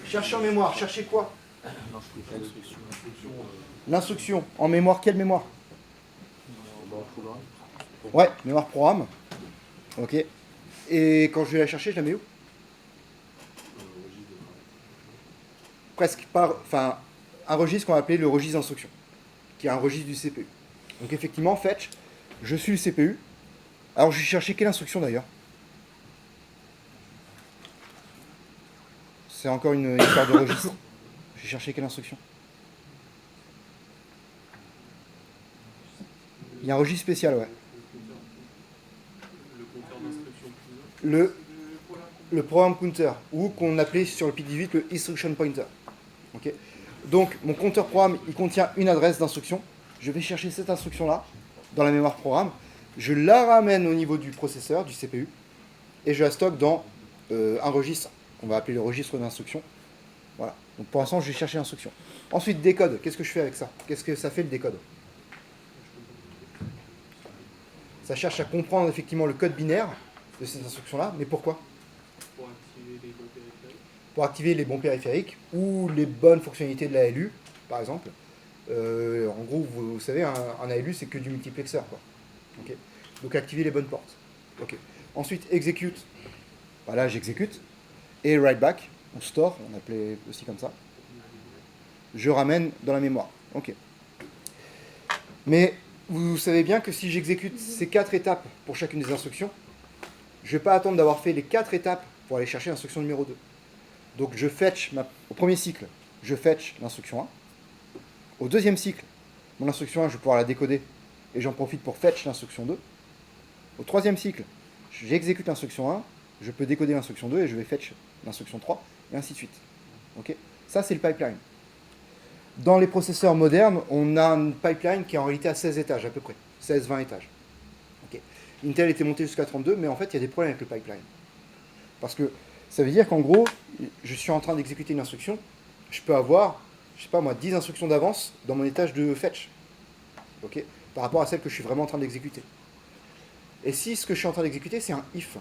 Chercher en mémoire. Chercher quoi? L'instruction. En mémoire, quelle mémoire? Ouais, mémoire programme. Ok. Et quand je vais la chercher, je la mets où? Presque pas. Enfin, un registre qu'on va appeler le registre d'instruction, qui est un registre du CPU. Donc effectivement, fetch, je suis le CPU. Alors je vais chercher quelle instruction d'ailleurs? C'est encore une histoire de registre. Je vais chercher quelle instruction? Il y a un registre spécial, ouais. Le compteur d'instruction Le programme counter, ou qu'on appelait sur le PIC18 le instruction pointer. Okay. Donc mon compteur programme, il contient une adresse d'instruction. Je vais chercher cette instruction-là dans la mémoire programme. Je la ramène au niveau du processeur, du CPU, et je la stocke dans un registre qu'on va appeler le registre d'instruction. Voilà. Donc pour l'instant, je vais chercher l'instruction. Ensuite, décode. Qu'est-ce que je fais avec ça? Qu'est-ce que ça fait le décode? Ça cherche à comprendre effectivement le code binaire de cette instruction-là, mais pourquoi? pour activer les bons périphériques. Pour activer les bons périphériques ou les bonnes fonctionnalités de l'ALU, par exemple. En gros, vous savez, un ALU, c'est que du multiplexeur, quoi. Okay. Donc activer les bonnes portes. Okay. Ensuite, execute. Voilà, j'exécute. Et write back, ou store, on appelait aussi comme ça. Je ramène dans la mémoire. Ok. Mais vous savez bien que si j'exécute ces 4 étapes pour chacune des instructions, je ne vais pas attendre d'avoir fait les 4 étapes pour aller chercher l'instruction numéro 2. Donc je fetch, au premier cycle, je fetch l'instruction 1. Au deuxième cycle, mon instruction 1, je vais pouvoir la décoder et j'en profite pour fetch l'instruction 2. Au troisième cycle, j'exécute l'instruction 1, je peux décoder l'instruction 2 et je vais fetch l'instruction 3, et ainsi de suite. Okay, ça, c'est le pipeline. Dans les processeurs modernes, on a un pipeline qui est en réalité à 16 étages à peu près, 16-20 étages. Okay. Intel était monté jusqu'à 32, mais en fait, il y a des problèmes avec le pipeline. Parce que ça veut dire qu'en gros, je suis en train d'exécuter une instruction, je peux avoir, je sais pas moi, 10 instructions d'avance dans mon étage de fetch, okay, par rapport à celle que je suis vraiment en train d'exécuter. Et si ce que je suis en train d'exécuter, c'est un if,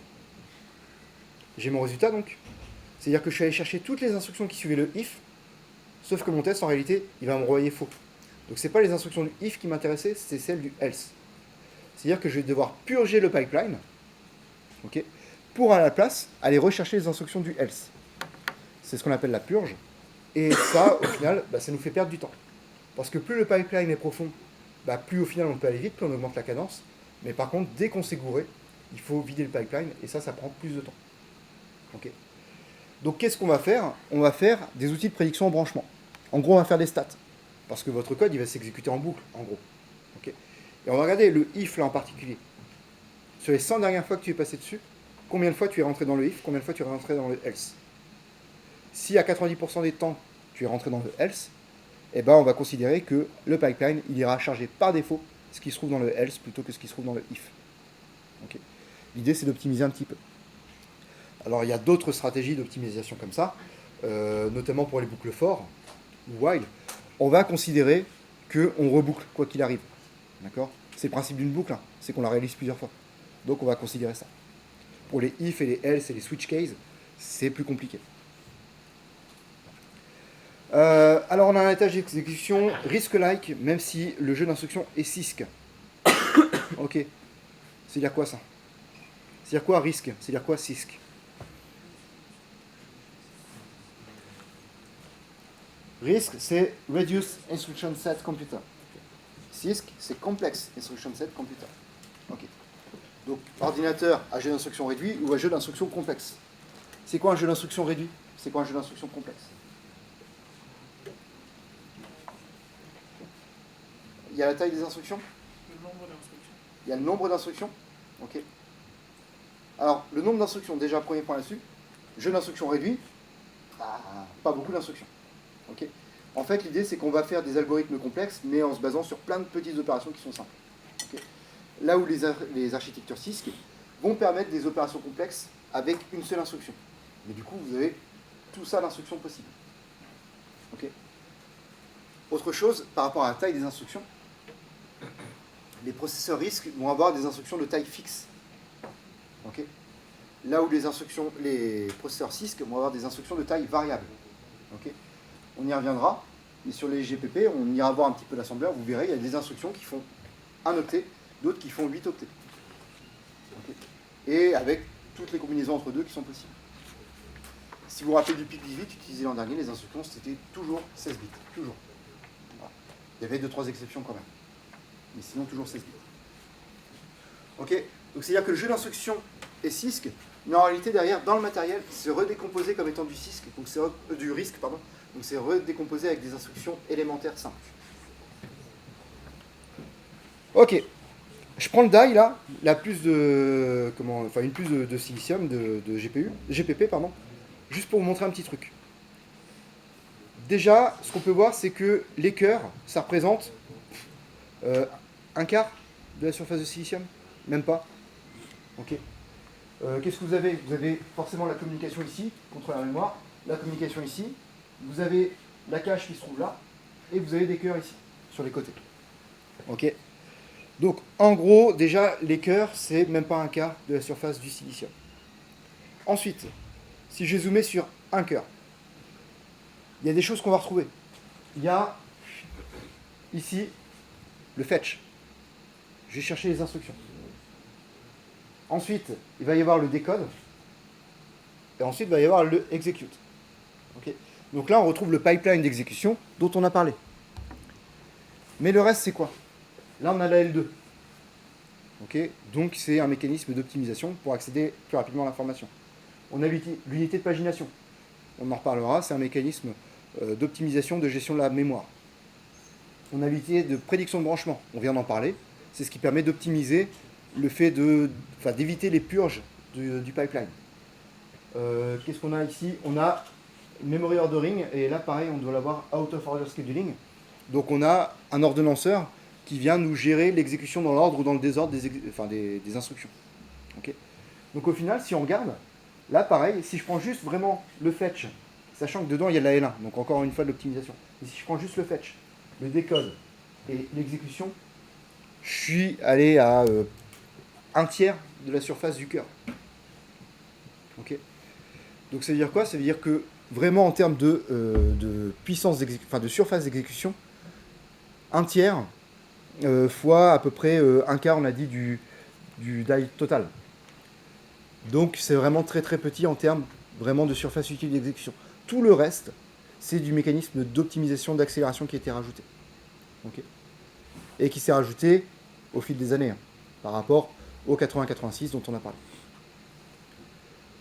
j'ai mon résultat donc. C'est-à-dire que je suis allé chercher toutes les instructions qui suivaient le if, sauf que mon test, en réalité, il va me renvoyer faux. Donc ce n'est pas les instructions du if qui m'intéressaient, c'est celles du else. C'est-à-dire que je vais devoir purger le pipeline, ok, pour à la place aller rechercher les instructions du else. C'est ce qu'on appelle la purge. Et ça, au final, bah, ça nous fait perdre du temps. Parce que plus le pipeline est profond, bah, plus au final on peut aller vite, plus on augmente la cadence. Mais par contre, dès qu'on s'est gouré, il faut vider le pipeline et ça prend plus de temps. Ok. Donc qu'est-ce qu'on va faire? On va faire des outils de prédiction en branchement. En gros, on va faire des stats. Parce que votre code, il va s'exécuter en boucle, en gros. Ok. Et on va regarder le if là en particulier. Sur les 100 dernières fois que tu es passé dessus, combien de fois tu es rentré dans le if, combien de fois tu es rentré dans le else. Si à 90% des temps, tu es rentré dans le else, eh ben, on va considérer que le pipeline, il ira charger par défaut ce qui se trouve dans le else plutôt que ce qui se trouve dans le if. Okay. L'idée, c'est d'optimiser un petit peu. Alors, il y a d'autres stratégies d'optimisation comme ça, notamment pour les boucles for ou while. On va considérer qu'on reboucle quoi qu'il arrive. D'accord? C'est le principe d'une boucle, hein, c'est qu'on la réalise plusieurs fois. Donc, on va considérer ça. Pour les if et les else et les switch cases, c'est plus compliqué. Alors, on a un étage d'exécution risque-like, même si le jeu d'instruction est CISC. Ok. C'est-à-dire quoi ça? C'est-à-dire quoi risque? C'est-à-dire quoi CISC? Risque, c'est Reduced Instruction Set Computer. CISC, c'est Complex Instruction Set Computer. Ok. Donc, ordinateur à jeu d'instruction réduit ou à jeu d'instruction complexe. C'est quoi un jeu d'instruction réduit? C'est quoi un jeu d'instruction complexe? Il y a la taille des instructions? Le nombre d'instructions. Il y a le nombre d'instructions? Ok. Alors, le nombre d'instructions, déjà, premier point là-dessus. Jeu d'instruction réduit, pas beaucoup d'instructions. Okay. En fait, l'idée, c'est qu'on va faire des algorithmes complexes, mais en se basant sur plein de petites opérations qui sont simples. Okay. Là où les architectures CISC vont permettre des opérations complexes avec une seule instruction. Mais du coup, vous avez tout ça d'instructions possibles. Okay. Autre chose, par rapport à la taille des instructions, les processeurs RISC vont avoir des instructions de taille fixe. Okay. Là où les processeurs CISC vont avoir des instructions de taille variable. Okay. On y reviendra, mais sur les GPP, on ira voir un petit peu l'assembleur, vous verrez, il y a des instructions qui font 1 octet, d'autres qui font 8 octets. Okay. Et avec toutes les combinaisons entre deux qui sont possibles. Si vous vous rappelez du PIC 18 utilisé l'an dernier, les instructions, c'était toujours 16 bits. Toujours. Voilà. Il y avait 2-3 exceptions quand même. Mais sinon, toujours 16 bits. Ok. Donc, c'est-à-dire que le jeu d'instruction est CISC, mais en réalité, derrière, dans le matériel, c'est redécomposé comme étant du CISC, donc c'est du RISC, pardon. Donc, c'est redécomposé avec des instructions élémentaires simples. Ok. Je prends le die là, une puce de silicium, de GPP, pardon, juste pour vous montrer un petit truc. Déjà, ce qu'on peut voir, c'est que les cœurs, ça représente un quart de la surface de silicium, même pas. Ok. Qu'est-ce que vous avez? Vous avez forcément la communication ici, contre la mémoire, la communication ici, vous avez la cache qui se trouve là, et vous avez des cœurs ici, sur les côtés. Ok. Donc, en gros, déjà, les cœurs, c'est même pas un quart de la surface du silicium. Ensuite, si je vais zoomer sur un cœur, il y a des choses qu'on va retrouver. Il y a ici le fetch. Je vais chercher les instructions. Ensuite, il va y avoir le decode. Et ensuite, il va y avoir le execute. Okay. Donc là, on retrouve le pipeline d'exécution dont on a parlé. Mais le reste, c'est quoi? Là, on a la L2. Okay. Donc, c'est un mécanisme d'optimisation pour accéder plus rapidement à l'information. On a l'unité de pagination. On en reparlera. C'est un mécanisme d'optimisation de gestion de la mémoire. On a l'unité de prédiction de branchement. On vient d'en parler. C'est ce qui permet d'optimiser le fait d'éviter les purges du pipeline. Qu'est-ce qu'on a ici? On a memory ordering. Et là, pareil, on doit l'avoir out of order scheduling. Donc, on a un ordonnanceur qui vient nous gérer l'exécution dans l'ordre ou dans le désordre des instructions. Okay. Donc au final, si on regarde, là pareil, si je prends juste vraiment le fetch, sachant que dedans il y a de la L1, donc encore une fois de l'optimisation, mais si je prends juste le fetch, le décode et l'exécution, je suis allé à un tiers de la surface du cœur. Okay. Donc ça veut dire quoi? Ça veut dire que vraiment en termes de puissance de surface d'exécution, un tiers, fois à peu près un quart, on a dit, du die total. Donc c'est vraiment très très petit en termes vraiment de surface utile d'exécution. Tout le reste, c'est du mécanisme d'optimisation, d'accélération qui a été rajouté. Okay, et qui s'est rajouté au fil des années, hein, par rapport au 80-86 dont on a parlé.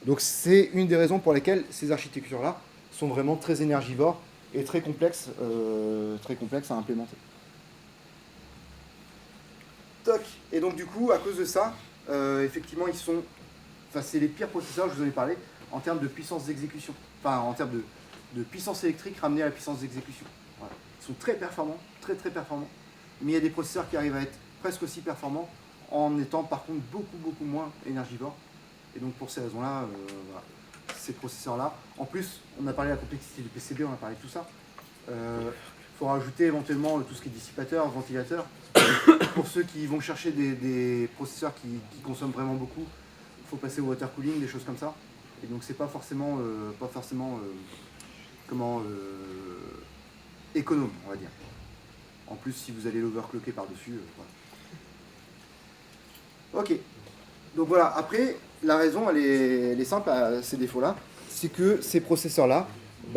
Donc c'est une des raisons pour lesquelles ces architectures-là sont vraiment très énergivores et très complexes à implémenter. Toc. Et donc du coup, à cause de ça, effectivement, c'est les pires processeurs, je vous en ai parlé, en termes de puissance d'exécution. Enfin, en termes de puissance électrique ramenée à la puissance d'exécution. Voilà. Ils sont très performants, très très performants. Mais il y a des processeurs qui arrivent à être presque aussi performants en étant par contre beaucoup moins énergivores. Et donc pour ces raisons-là, voilà, ces processeurs-là. En plus, on a parlé de la complexité du PCB, on a parlé de tout ça. Il faut rajouter éventuellement tout ce qui est dissipateur, ventilateur. Pour ceux qui vont chercher des processeurs qui consomment vraiment beaucoup, il faut passer au water cooling, des choses comme ça. Et donc c'est pas forcément économe, on va dire. En plus, si vous allez l'overclocker par-dessus, voilà. Ok. Donc voilà, après, la raison, elle est simple à ces défauts-là, c'est que ces processeurs-là,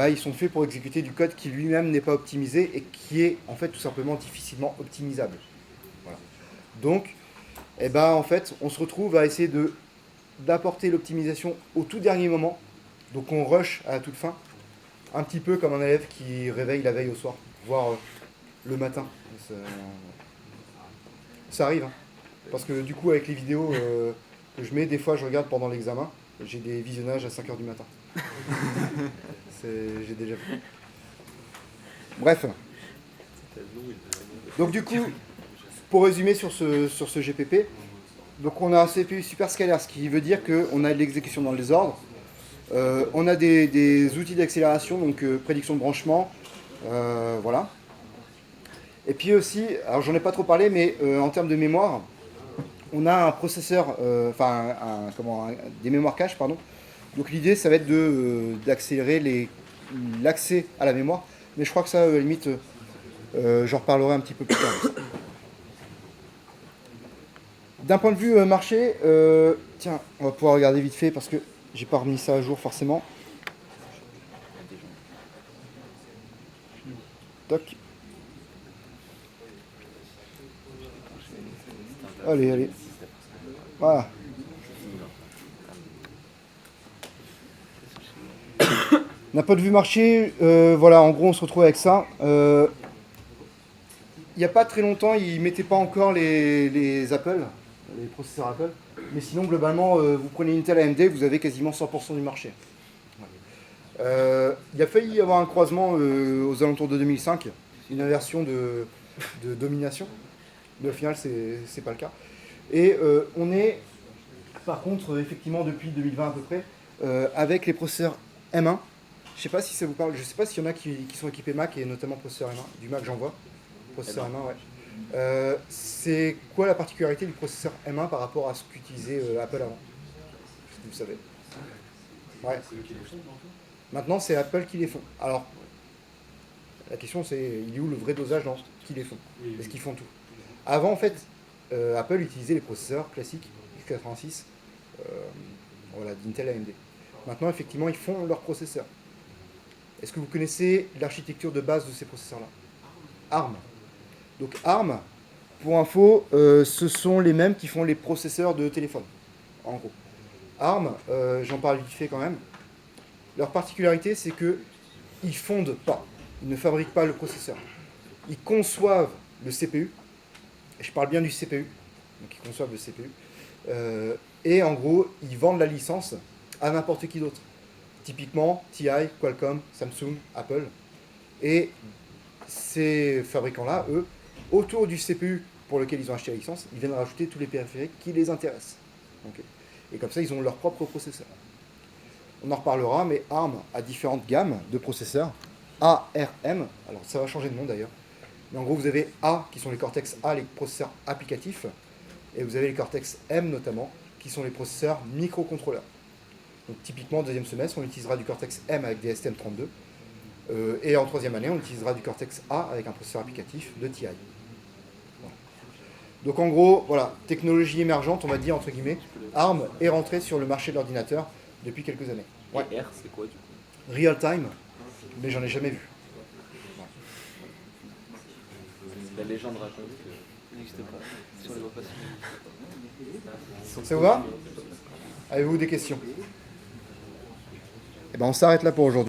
ils sont faits pour exécuter du code qui lui-même n'est pas optimisé et qui est en fait tout simplement difficilement optimisable. Voilà. Donc, en fait, on se retrouve à essayer d'apporter l'optimisation au tout dernier moment. Donc on rush à la toute fin, un petit peu comme un élève qui réveille la veille au soir, voire le matin. Ça arrive, hein. Parce que du coup, avec les vidéos que je mets, des fois je regarde pendant l'examen, j'ai des visionnages à 5h du matin. J'ai déjà vu. Bref. Donc du coup, pour résumer sur ce GPP, donc on a un CPU superscalaire, ce qui veut dire qu'on a de l'exécution dans le désordre. On a des outils d'accélération, donc prédiction de branchement, voilà. Et puis aussi, alors j'en ai pas trop parlé, mais en termes de mémoire, on a un processeur, des mémoires cache, pardon. Donc l'idée, ça va être d'accélérer l'accès à la mémoire, mais je crois que ça, à la limite, j'en reparlerai un petit peu plus tard. D'un point de vue marché, tiens, on va pouvoir regarder vite fait parce que j'ai pas remis ça à jour forcément. Toc. Allez. Voilà. D'un point de vue marché, voilà, en gros, on se retrouve avec ça. Il n'y a pas très longtemps, ils ne mettaient pas encore les Apple, les processeurs Apple. Mais sinon, globalement, vous prenez Intel AMD, vous avez quasiment 100% du marché. Il a failli y avoir un croisement aux alentours de 2005, une inversion de domination. Mais au final, c'est pas le cas. Et on est, par contre, effectivement, depuis 2020 à peu près, avec les processeurs M1. Je ne sais pas si ça vous parle, je ne sais pas s'il y en a qui sont équipés Mac, et notamment processeur M1. Du Mac, j'en vois. Processeur M1, ouais. C'est quoi la particularité du processeur M1 par rapport à ce qu'utilisait Apple avant? Vous savez. Ouais. Maintenant, c'est Apple qui les font. Alors, la question c'est, il est où le vrai dosage dans ce qu'ils les font? Est-ce qu'ils font tout? Avant, en fait, Apple utilisait les processeurs classiques x86 voilà, d'Intel AMD. Maintenant, effectivement, ils font leurs processeurs. Est-ce que vous connaissez l'architecture de base de ces processeurs-là? ARM. Donc ARM, pour info, ce sont les mêmes qui font les processeurs de téléphone, en gros. ARM, j'en parle vite fait quand même. Leur particularité, c'est qu'ils fondent pas. Ils ne fabriquent pas le processeur. Ils conçoivent le CPU. Et je parle bien du CPU. Donc ils conçoivent le CPU. Et en gros, ils vendent la licence à n'importe qui d'autre. Typiquement, TI, Qualcomm, Samsung, Apple. Et ces fabricants-là, eux, autour du CPU pour lequel ils ont acheté la licence, ils viennent rajouter tous les périphériques qui les intéressent. Okay. Et comme ça, ils ont leur propre processeur. On en reparlera, mais ARM a différentes gammes de processeurs. ARM, alors ça va changer de nom d'ailleurs. Mais en gros, vous avez A, qui sont les Cortex A, les processeurs applicatifs. Et vous avez les Cortex M, notamment, qui sont les processeurs microcontrôleurs. Donc typiquement, deuxième semestre, on utilisera du Cortex M avec des STM32. Et en troisième année, on utilisera du Cortex A avec un processeur applicatif de TI. Voilà. Donc en gros, voilà, technologie émergente, on va dire, entre guillemets, ARM est rentré sur le marché de l'ordinateur depuis quelques années. Ouais. Et R, c'est quoi du coup? Real time, mais j'en ai jamais vu. La légende raconte que. N'existe pas. Si on les voit pas, Ça vous va? Avez-vous des questions? Eh ben on s'arrête là pour aujourd'hui.